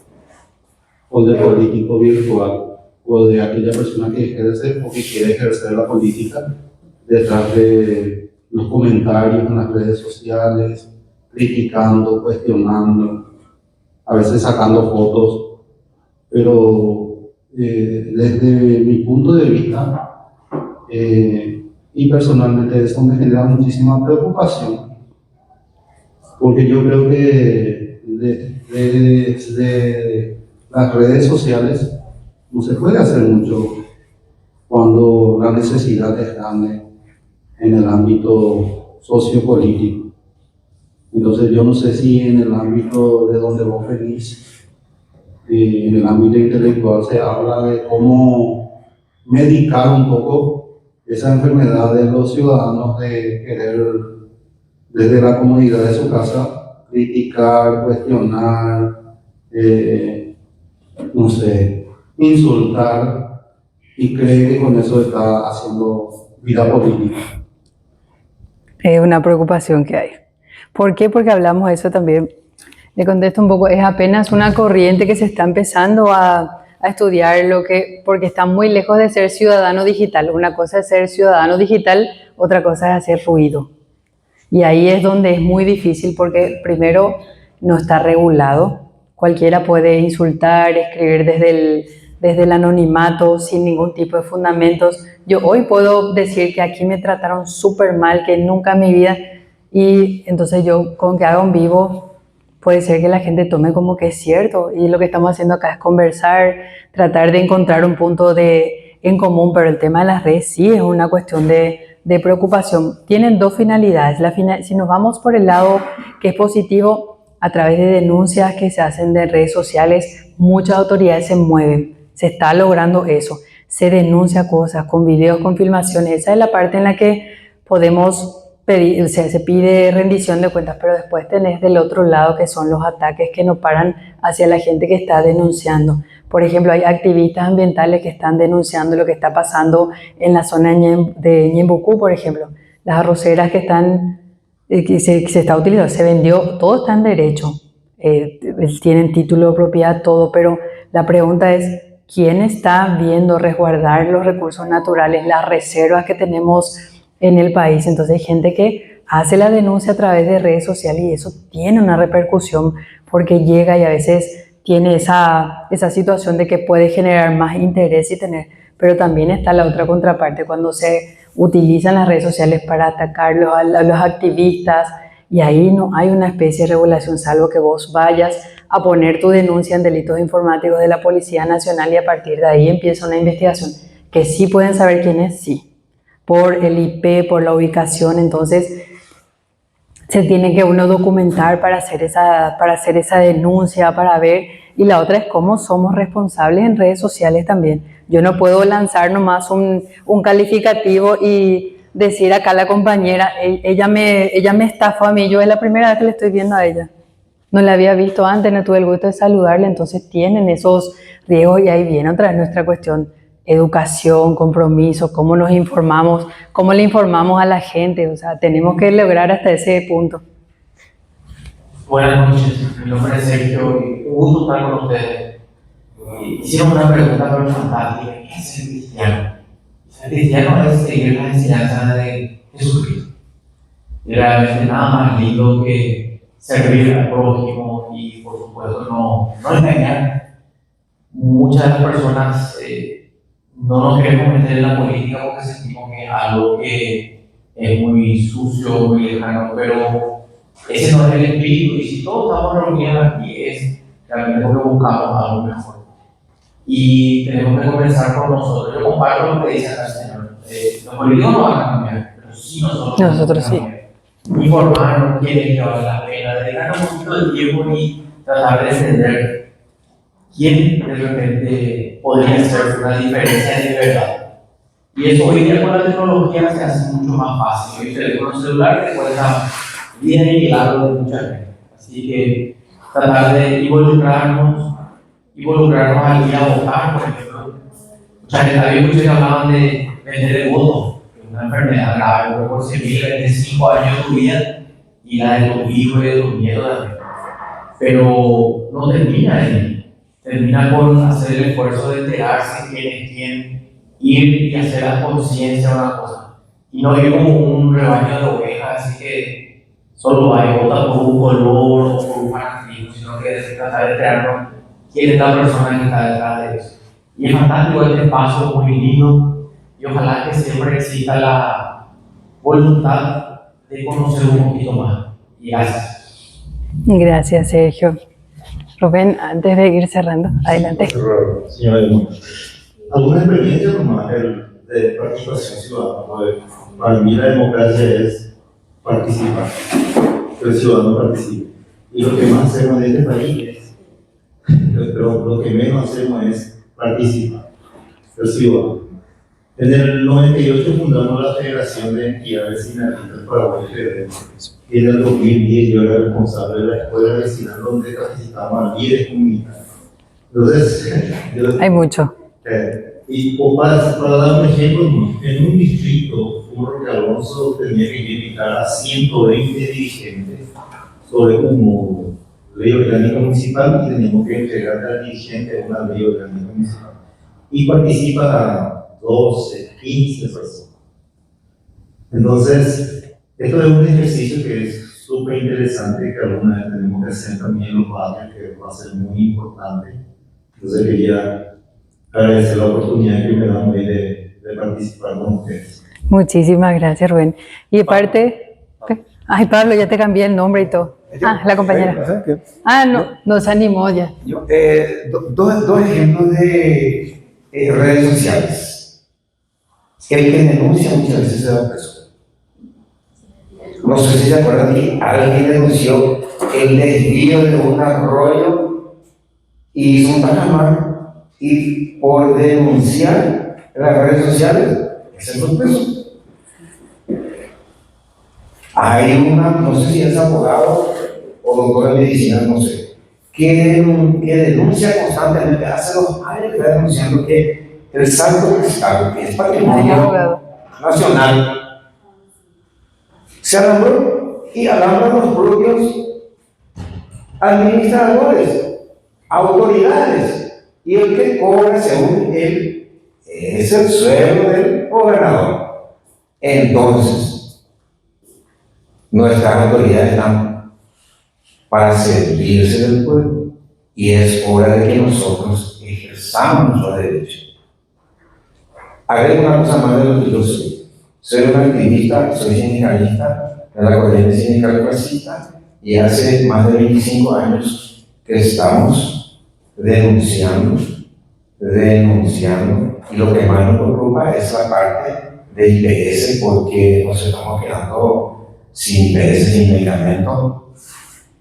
o del político virtual, o de aquella persona que ejerce o que quiere ejercer la política detrás de los comentarios en las redes sociales, criticando, cuestionando, a veces sacando fotos, pero desde mi punto de vista y personalmente eso me genera muchísima preocupación, porque yo creo que desde las redes sociales no se puede hacer mucho cuando la necesidad es grande en el ámbito sociopolítico. Entonces yo no sé si en el ámbito de donde vos venís, en el ámbito intelectual, se habla de cómo medicar un poco esa enfermedad de los ciudadanos de querer desde la comodidad de su casa criticar, cuestionar, no sé, insultar, y cree que con eso está haciendo vida política. Es una preocupación que hay. ¿Por qué? Porque hablamos de eso también. Le contesto un poco, es apenas una corriente que se está empezando a estudiar porque está muy lejos de ser ciudadano digital. Una cosa es ser ciudadano digital, otra cosa es hacer ruido. Y ahí es donde es muy difícil porque primero no está regulado. Cualquiera puede insultar, escribir desde el anonimato sin ningún tipo de fundamentos. Yo hoy puedo decir que aquí me trataron súper mal, que nunca en mi vida, y entonces yo con que haga un vivo puede ser que la gente tome como que es cierto, y lo que estamos haciendo acá es conversar, tratar de encontrar un punto en común, pero el tema de las redes sí es una cuestión de preocupación. Tienen dos finalidades. Si nos vamos por el lado que es positivo, a través de denuncias que se hacen de redes sociales, muchas autoridades se mueven, se está logrando eso, se denuncia cosas con videos, con filmaciones. Esa es la parte en la que podemos pedir, o sea, se pide rendición de cuentas, pero después tenés del otro lado que son los ataques que no paran hacia la gente que está denunciando. Por ejemplo, hay activistas ambientales que están denunciando lo que está pasando en la zona de Ñembucú, por ejemplo. Las arroceras que están, que se está utilizando, se vendió, todo está en derecho, tienen título de propiedad, todo, pero la pregunta es, ¿quién está viendo resguardar los recursos naturales, las reservas que tenemos en el país? Entonces hay gente que hace la denuncia a través de redes sociales y eso tiene una repercusión porque llega y a veces tiene esa situación de que puede generar más interés pero también está la otra contraparte cuando se utilizan las redes sociales para atacar a los activistas, y ahí no hay una especie de regulación salvo que vos vayas a poner tu denuncia en delitos informáticos de la Policía Nacional y a partir de ahí empieza una investigación que sí pueden saber quién es, sí, por el IP, por la ubicación. Entonces se tiene que uno documentar para hacer esa denuncia, para ver. Y la otra es cómo somos responsables en redes sociales también. Yo no puedo lanzar nomás un calificativo y decir acá a la compañera, ella me estafó a mí, yo es la primera vez que le estoy viendo a ella. No la había visto antes, no tuve el gusto de saludarle, entonces tienen esos riesgos y ahí viene otra vez nuestra cuestión. Educación, compromiso, cómo nos informamos, cómo le informamos a la gente, o sea, tenemos que lograr hasta ese punto. Buenas noches, mi nombre es Sergio y un gusto estar con ustedes. Hicieron una pregunta pero fantástica: ¿qué es ser cristiano? Ser cristiano es seguir las enseñanzas de Jesucristo. Y realmente nada más lindo que servir al prójimo y, por supuesto, no engañar. Muchas de las personas no nos queremos meter en la política porque sentimos que es algo que es muy sucio, muy lejano, pero ese no es el espíritu, y si todos estamos reunidos aquí es realmente porque buscamos algo mejor. Y tenemos que comenzar con nosotros. Yo comparto lo que dice acá el Señor. Los políticos no van a cambiar, pero sí nosotros. Nosotros sí. Informarnos quiénes que vale la pena, dedicar un poquito de tiempo y tratar de entender quién de repente podría hacer una diferencia de verdad. Y eso hoy día con la tecnología se hace mucho más fácil. Hoy el teléfono celular te cuesta bien y largo de mucha gente. Así que tratar de involucrarnos al ir a votar, por ejemplo. Mucha gente, había muchos que hablaban de vender el voto, que es una enfermedad grave, porque por 25 años de tu vida y la de tus hijos y de tus nietos también. Pero no termina ahí. Termina con hacer el esfuerzo de enterarse quién es quién, ir y hacer la conciencia de una cosa. Y no ir como un rebaño de ovejas, así que solo hay vota por un color o por un fanatismo, sino que se trata de enterarnos quién es la persona que está detrás de eso. Y es fantástico este espacio, muy lindo, y ojalá que siempre exista la voluntad de conocer un poquito más. Y gracias. Gracias, Sergio. Rubén, antes de ir cerrando, adelante. Señora Edmond, ¿alguna experiencia nomás de participación ciudadana? Porque para mí la democracia es participar, que el ciudadano participe. Y lo que más hacemos en este país es, pero lo que menos hacemos es participar, el ciudadano. En el 98 fundamos la Federación de Entidades Vecinalistas Paraguay Federal. Y en el 2010 yo era responsable de la escuela vecinal donde capacitamos a líderes comunitarios. Entonces, Hay mucho. Y para dar un ejemplo, en un distrito, un Roque Alonso tenía que invitar a 120 dirigentes sobre una ley orgánica municipal y teníamos que entregar al dirigente una ley orgánica municipal. Y participa 12, 15 personas. Entonces, esto es un ejercicio que es súper interesante que alguna vez tenemos que hacer también en los barrios, que va a ser muy importante. Entonces quería agradecer la oportunidad que me dan hoy de participar con ustedes. Muchísimas gracias, Rubén. Y aparte, ay, Pablo, ya te cambié el nombre y todo. Ah, la compañera. Ah, no, nos animó ya. Dos ejemplos de redes sociales. El que denuncia muchas veces se da preso. No sé si se acuerdan que alguien denunció el desvío de un arroyo y hizo un tajamar, y por denunciar las redes sociales, se fue preso. Hay no sé si es abogado o doctor en medicina, no sé, que denuncia constantemente, hace 2 años que está denunciando que el saldo fiscal, que es patrimonio nacional, se alambró y alambran los propios administradores, autoridades, y el que cobra según él es el sueldo del gobernador. Entonces, nuestras autoridades están para servirse del pueblo y es hora de que nosotros ejerzamos nuestros derechos. Agrego una cosa más de lo que yo soy. Soy un activista, soy sindicalista de la corriente sindical clasista y hace más de 25 años que estamos denunciando, y lo que más nos preocupa es la parte de IPS, porque nos estamos quedando sin IPS, sin medicamento,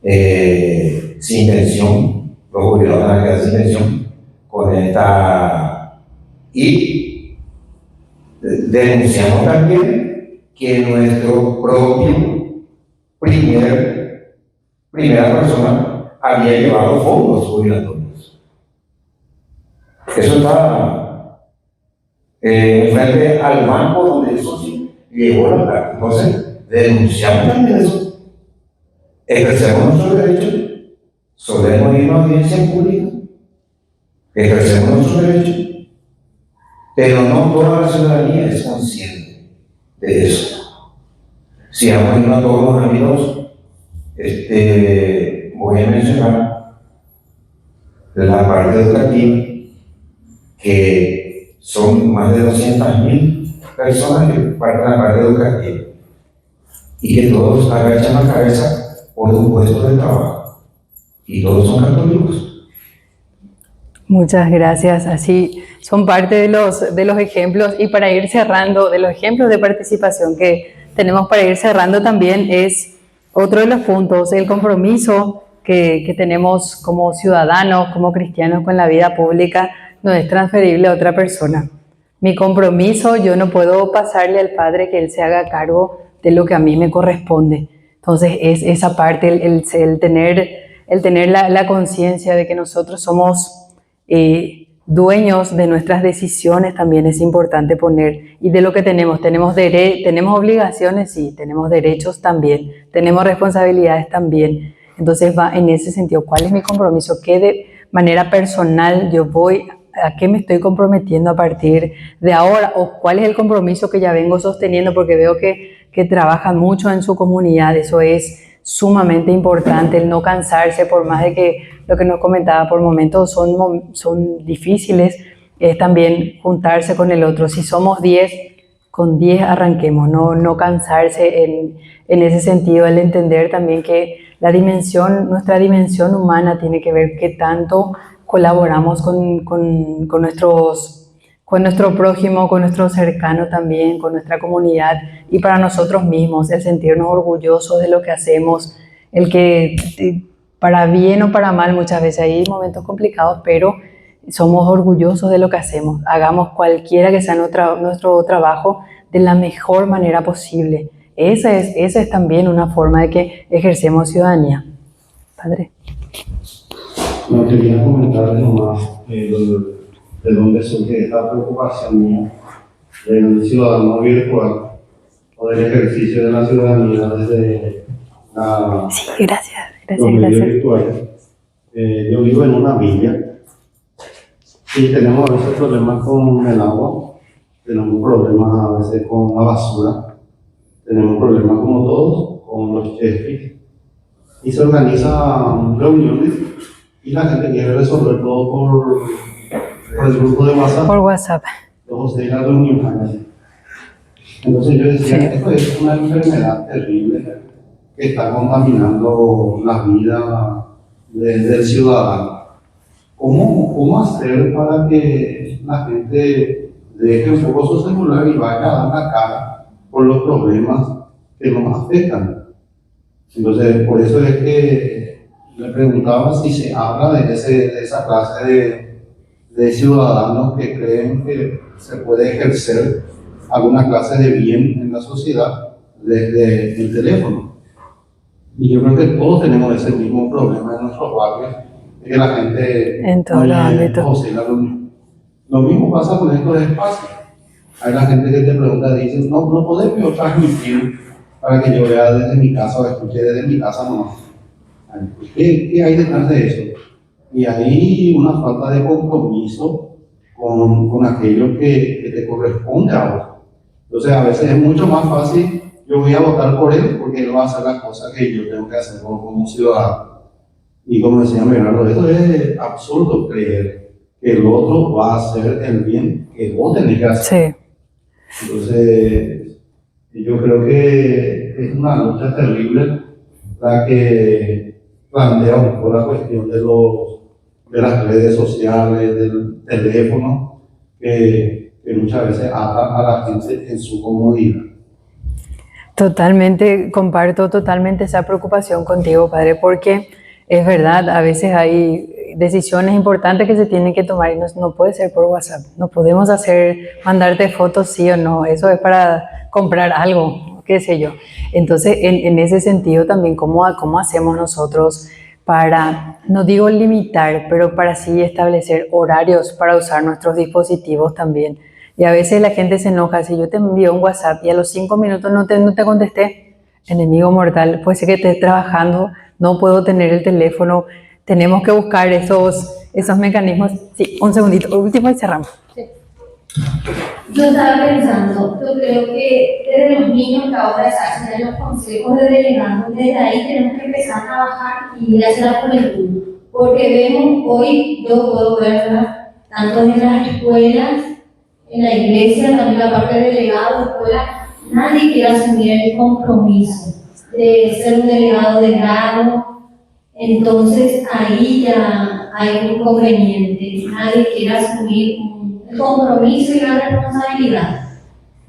sin pensión, los jubilados van a quedar sin pensión con esta. Y denunciamos también que nuestro propio primera persona había llevado fondos jubilatorios. Eso está frente al banco donde eso sí llegó la plata. Entonces, denunciamos también eso. Ejercemos nuestro derecho, solemos ir a una audiencia pública, ejercemos nuestro derecho, pero no toda la ciudadanía es consciente de eso. Si vamos a todos los amigos, voy a mencionar la parte educativa, que son más de 200.000 personas que parten de la parte educativa y que todos agachan la cabeza por un puesto de trabajo y todos son católicos. Muchas gracias. Así son parte de los ejemplos, y para ir cerrando, de los ejemplos de participación que tenemos para ir cerrando también es otro de los puntos, el compromiso que tenemos como ciudadanos, como cristianos con la vida pública, no es transferible a otra persona. Mi compromiso, yo no puedo pasarle al Padre que Él se haga cargo de lo que a mí me corresponde. Entonces es esa parte, el tener la conciencia de que nosotros somos dueños de nuestras decisiones también es importante poner, y de lo que tenemos tenemos obligaciones, sí, tenemos derechos también, tenemos responsabilidades también. Entonces va en ese sentido, ¿cuál es mi compromiso? ¿Qué de manera personal a qué me estoy comprometiendo a partir de ahora? ¿O cuál es el compromiso que ya vengo sosteniendo? Porque veo que trabajan mucho en su comunidad. Eso es sumamente importante, el no cansarse, por más de que lo que nos comentaba por momentos son difíciles, es también juntarse con el otro. Si somos 10, con 10 arranquemos, no cansarse en ese sentido, el entender también que nuestra dimensión humana tiene que ver qué tanto colaboramos con nuestro prójimo, con nuestro cercano también, con nuestra comunidad, y para nosotros mismos, el sentirnos orgullosos de lo que hacemos, el que para bien o para mal, muchas veces hay momentos complicados, pero somos orgullosos de lo que hacemos. Hagamos cualquiera que sea nuestro trabajo de la mejor manera posible. Esa es también una forma de que ejercemos ciudadanía. Padre. No quería comentarles nomás de dónde surge esta preocupación mía del ciudadano virtual o del ejercicio de la ciudadanía desde los medios virtuales. Yo vivo en una villa y tenemos a veces problemas con el agua, tenemos problemas a veces con la basura, tenemos problemas como todos con los chefs, y se organizan reuniones y la gente quiere resolver todo por el grupo de WhatsApp. Por WhatsApp. Entonces, de la reunión. Entonces yo decía, sí, esto es una enfermedad terrible que está contaminando la vida del ciudadano. ¿Cómo hacer para que la gente deje un poco su celular y vaya a dar la cara por los problemas que nos afectan? Entonces, por eso es que le preguntaba si se habla de esa clase de ciudadanos que creen que se puede ejercer alguna clase de bien en la sociedad desde el teléfono. Y yo creo que todos tenemos ese mismo problema en nuestros barrios, de que la gente en todos los ámbitos. Lo mismo pasa con estos espacios. Hay la gente que te pregunta, dice, no podés yo transmitir para que yo vea desde mi casa o escuche desde mi casa, no. ¿Qué hay detrás de eso? Y hay una falta de compromiso con aquello que te corresponde a vos. Entonces a veces es mucho más fácil, yo voy a votar por él porque él va a hacer las cosas que yo tengo que hacer como ciudadano. Y como decía Bernardo, eso es absurdo, creer que el otro va a hacer el bien que vos tenés que hacer. Sí. Entonces yo creo que es una lucha terrible la que plantea un poco la cuestión de las redes sociales, del teléfono, que muchas veces ata a la gente en su comodidad. Totalmente, comparto totalmente esa preocupación contigo, padre, porque es verdad, a veces hay decisiones importantes que se tienen que tomar y no puede ser por WhatsApp. No podemos mandarte fotos sí o no, eso es para comprar algo, qué sé yo. Entonces, en ese sentido también, ¿cómo hacemos nosotros para, no digo limitar, pero para sí establecer horarios para usar nuestros dispositivos también? Y a veces la gente se enoja, si yo te envío un WhatsApp y a los 5 minutos no te contesté, enemigo mortal, puede ser que estés trabajando, no puedo tener el teléfono, tenemos que buscar esos mecanismos. Sí, un segundito, último y cerramos. Sí. Yo estaba pensando, yo creo que desde los niños que ahora se hacen los consejos de delegados, desde ahí tenemos que empezar a trabajar y ir hacia la juventud, porque vemos hoy, yo puedo verla tanto en las escuelas, en la iglesia, también la parte de delegado de escuela, nadie quiere asumir el compromiso de ser un delegado de grado. Entonces ahí ya hay un inconveniente, nadie quiere asumir el compromiso y la responsabilidad.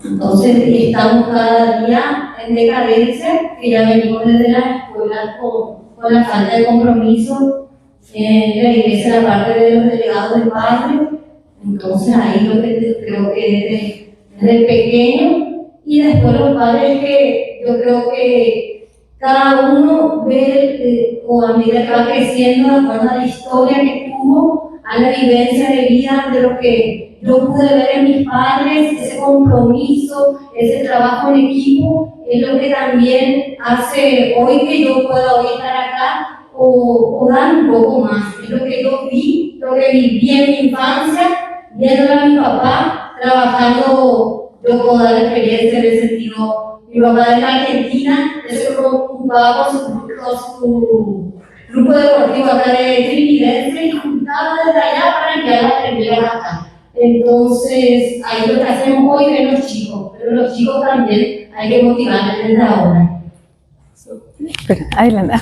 Entonces estamos cada día en decadencia, que ya venimos desde la escuela con la falta de compromiso, la iglesia, la parte de los delegados del barrio. Entonces ahí lo que creo que desde pequeño, y después los padres, que yo creo que cada uno ve o a medida que va creciendo, de acuerdo a la historia que tuvo, a la vivencia de vida, de lo que yo pude ver en mis padres, ese compromiso, ese trabajo en equipo, es lo que también hace hoy que yo pueda hoy estar acá o dar un poco más. Es lo que yo vi, lo que viví en mi infancia, viendo a mi papá trabajando. Yo puedo dar experiencia en ese sentido. Mi papá de la Argentina, él se preocupaba con su grupo deportivo acá de Trinidense y juntaba desde allá para enviar a aprender acá. Entonces, ahí lo que hacemos hoy es los chicos, pero los chicos también hay que motivarles desde ahora. Adelante.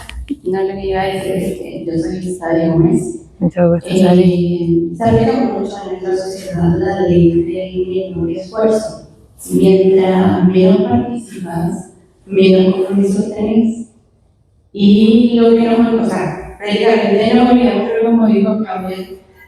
No, lo que iba a decir es que yo soy Sara Gómez. Mucho gusto, Sari. Se aplica mucho en nuestra sociedad la ley de menor esfuerzo. Mientras menos participas, menos compromiso tenés. Y lo que nos, o sea, prácticamente no olvidamos, pero como dijo Claudia,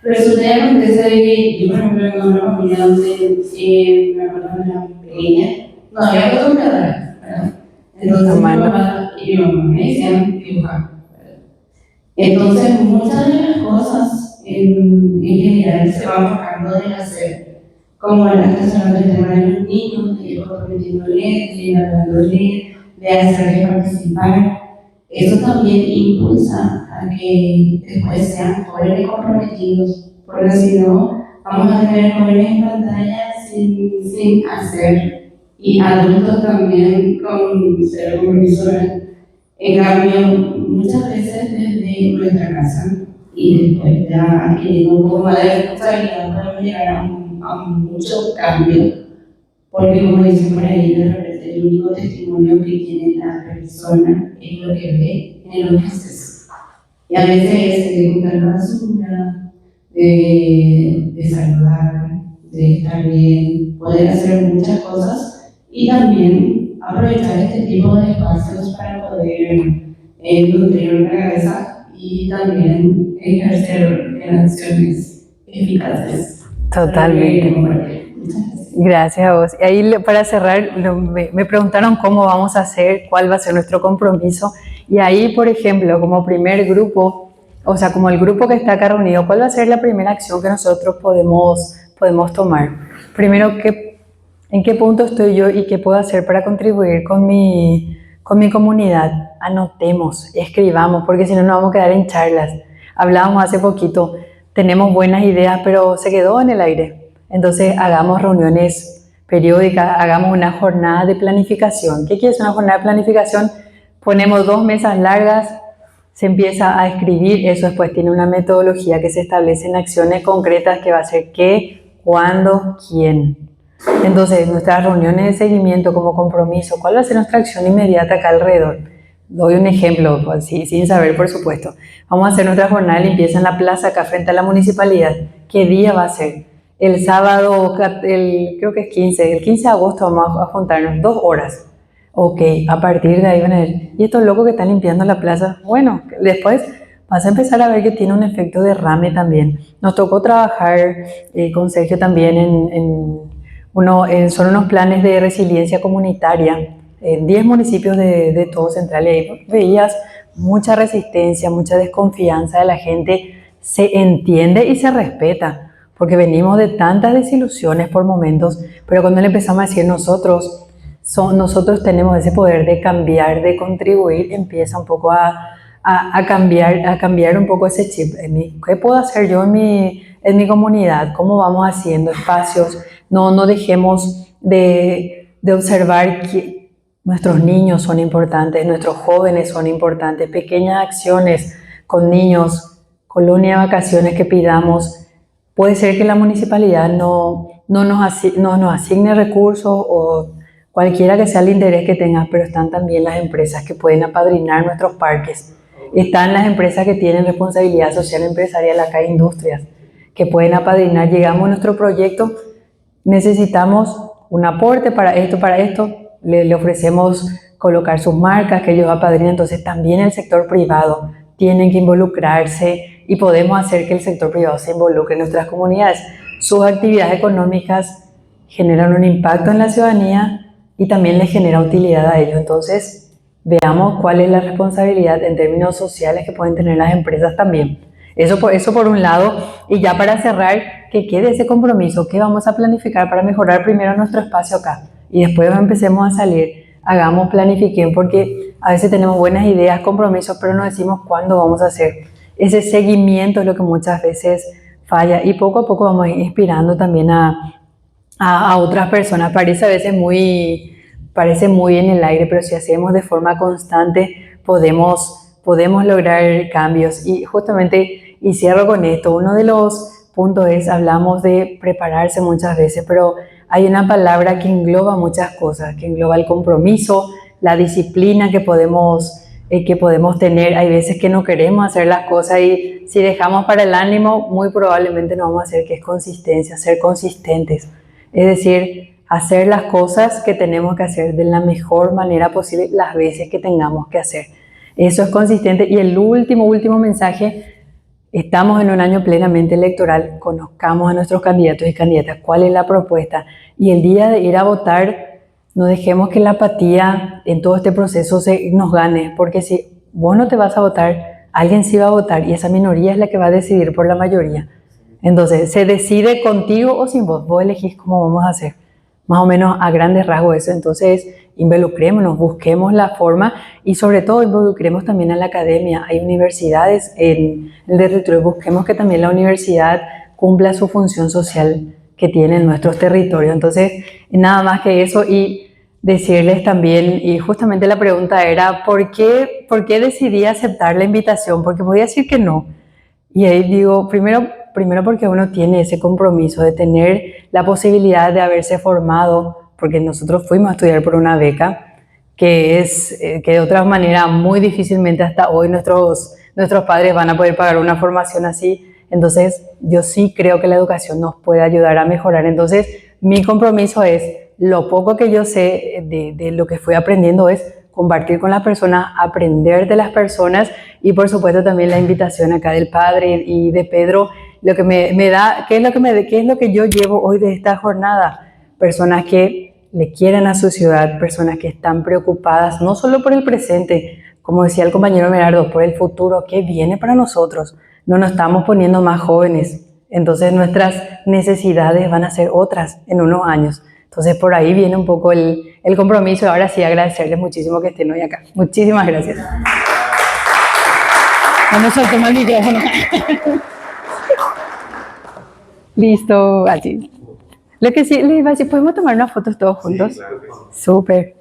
resulta que acontece de que yo, por ejemplo, vengo de una familia donde me acuerdo de una pequeña, no había acostumbradora, ¿verdad? Entonces mi papá y mi mamá me decían dibujar, ¿verdad? Entonces muchas de las cosas en general se van enfocando del hacer, como en la estación del tema de los niños, de ir comprometiéndoles, de ir hablándoles, de hacerles participar. Eso también impulsa a que después sean jóvenes comprometidos, porque si no, vamos a tener jóvenes en pantalla sin hacer, y adultos también con cero compromiso. En cambio, muchas veces desde nuestra casa y después ya adquiriendo un poco más de responsabilidad podemos llegar a mucho cambio, porque como dicen por ahí, de repente el único testimonio que tiene la persona es lo que ve en lo que haces. Y a veces es de juntar la basura, de saludar, de estar bien, poder hacer muchas cosas y también aprovechar este tipo de espacios para poder nutrir la cabeza y también ejercer en acciones eficaces. Totalmente. Gracias a vos. Y ahí para cerrar, me preguntaron cómo vamos a hacer, cuál va a ser nuestro compromiso. Y ahí, por ejemplo, como primer grupo, o sea, como el grupo que está acá reunido, ¿cuál va a ser la primera acción que nosotros podemos tomar? Primero, ¿en qué punto estoy yo y qué puedo hacer para contribuir con mi comunidad? Anotemos, escribamos, porque si no nos vamos a quedar en charlas. Hablábamos hace poquito, tenemos buenas ideas, pero se quedó en el aire. Entonces, hagamos reuniones periódicas, hagamos una jornada de planificación. ¿Qué quiere decir una jornada de planificación? Ponemos 2 mesas largas, se empieza a escribir, eso después tiene una metodología que se establece en acciones concretas que va a ser qué, cuándo, quién. Entonces, nuestras reuniones de seguimiento como compromiso, ¿cuál va a ser nuestra acción inmediata acá alrededor? Doy un ejemplo, pues, sin saber, por supuesto. Vamos a hacer nuestra jornada de limpieza en la plaza acá frente a la municipalidad. ¿Qué día va a ser? El sábado, creo que es 15, el 15 de agosto vamos a juntarnos 2 horas. Ok, a partir de ahí van a ver, ¿y estos locos que están limpiando la plaza? Bueno, después vas a empezar a ver que tiene un efecto derrame también. Nos tocó trabajar con Sergio también son unos planes de resiliencia comunitaria en 10 municipios de todo Central, y ahí veías mucha resistencia, mucha desconfianza de la gente, se entiende y se respeta, porque venimos de tantas desilusiones por momentos, pero cuando le empezamos a decir nosotros tenemos ese poder de cambiar, de contribuir, empieza un poco a cambiar un poco ese chip. ¿Qué puedo hacer yo en mi comunidad? ¿Cómo vamos haciendo espacios? No dejemos de observar que nuestros niños son importantes, nuestros jóvenes son importantes, pequeñas acciones con niños, colonia de vacaciones que pidamos. Puede ser que la municipalidad no nos asigne recursos o cualquiera que sea el interés que tengas, pero están también las empresas que pueden apadrinar nuestros parques. Están las empresas que tienen responsabilidad social empresarial, acá hay industrias que pueden apadrinar. Llegamos a nuestro proyecto, necesitamos un aporte para esto, le ofrecemos colocar sus marcas que ellos apadrinan. Entonces también el sector privado tiene que involucrarse y podemos hacer que el sector privado se involucre en nuestras comunidades. Sus actividades económicas generan un impacto en la ciudadanía y también les genera utilidad a ellos. Entonces veamos cuál es la responsabilidad en términos sociales que pueden tener las empresas también. Eso por un lado. Y ya para cerrar, que quede ese compromiso que vamos a planificar para mejorar primero nuestro espacio acá y después empecemos a salir. Hagamos, planifiquen, porque a veces tenemos buenas ideas, compromisos, pero no decimos cuándo vamos a hacer. Ese seguimiento es lo que muchas veces falla y poco a poco vamos a ir inspirando también a otras personas. Parece a veces muy en el aire, pero si hacemos de forma constante podemos lograr cambios. Y justamente, y cierro con esto, uno de los puntos es, hablamos de prepararse muchas veces, pero hay una palabra que engloba muchas cosas, que engloba el compromiso, la disciplina que podemos tener. Hay veces que no queremos hacer las cosas y si dejamos para el ánimo, muy probablemente no vamos a hacer, que es consistencia, ser consistentes. Es decir, hacer las cosas que tenemos que hacer de la mejor manera posible las veces que tengamos que hacer. Eso es consistente. Y el último mensaje, estamos en un año plenamente electoral, conozcamos a nuestros candidatos y candidatas, cuál es la propuesta, y el día de ir a votar, no dejemos que la apatía en todo este proceso nos gane, porque si vos no te vas a votar, alguien sí va a votar, y esa minoría es la que va a decidir por la mayoría. Entonces, se decide contigo o sin vos, vos elegís cómo vamos a hacer, más o menos a grandes rasgos eso. Entonces, involucrémonos, busquemos la forma y sobre todo involucremos también a la academia. Hay universidades en el territorio, busquemos que también la universidad cumpla su función social que tiene en nuestros territorios. Entonces, nada más que eso, y decirles también, y justamente la pregunta era, ¿por qué decidí aceptar la invitación? Porque podía decir que no. Y ahí digo, primero porque uno tiene ese compromiso de tener la posibilidad de haberse formado, porque nosotros fuimos a estudiar por una beca, que de otra manera muy difícilmente hasta hoy nuestros padres van a poder pagar una formación así. Entonces yo sí creo que la educación nos puede ayudar a mejorar. Entonces mi compromiso es, lo poco que yo sé de lo que fui aprendiendo es compartir con las personas, aprender de las personas, y por supuesto también la invitación acá del padre y de Pedro, lo que me da, ¿qué es lo que yo llevo hoy de esta jornada? Personas que le quieren a su ciudad, personas que están preocupadas no solo por el presente, como decía el compañero Merardo, por el futuro que viene para nosotros. No nos estamos poniendo más jóvenes, entonces nuestras necesidades van a ser otras en unos años. Entonces por ahí viene un poco el compromiso. Ahora sí, agradecerles muchísimo que estén hoy acá. Muchísimas gracias. No nos soltemos el micrófono. Listo, así. Lo que sí les iba a decir, ¿podemos tomar unas fotos todos juntos? Sí, claro que sí. Súper.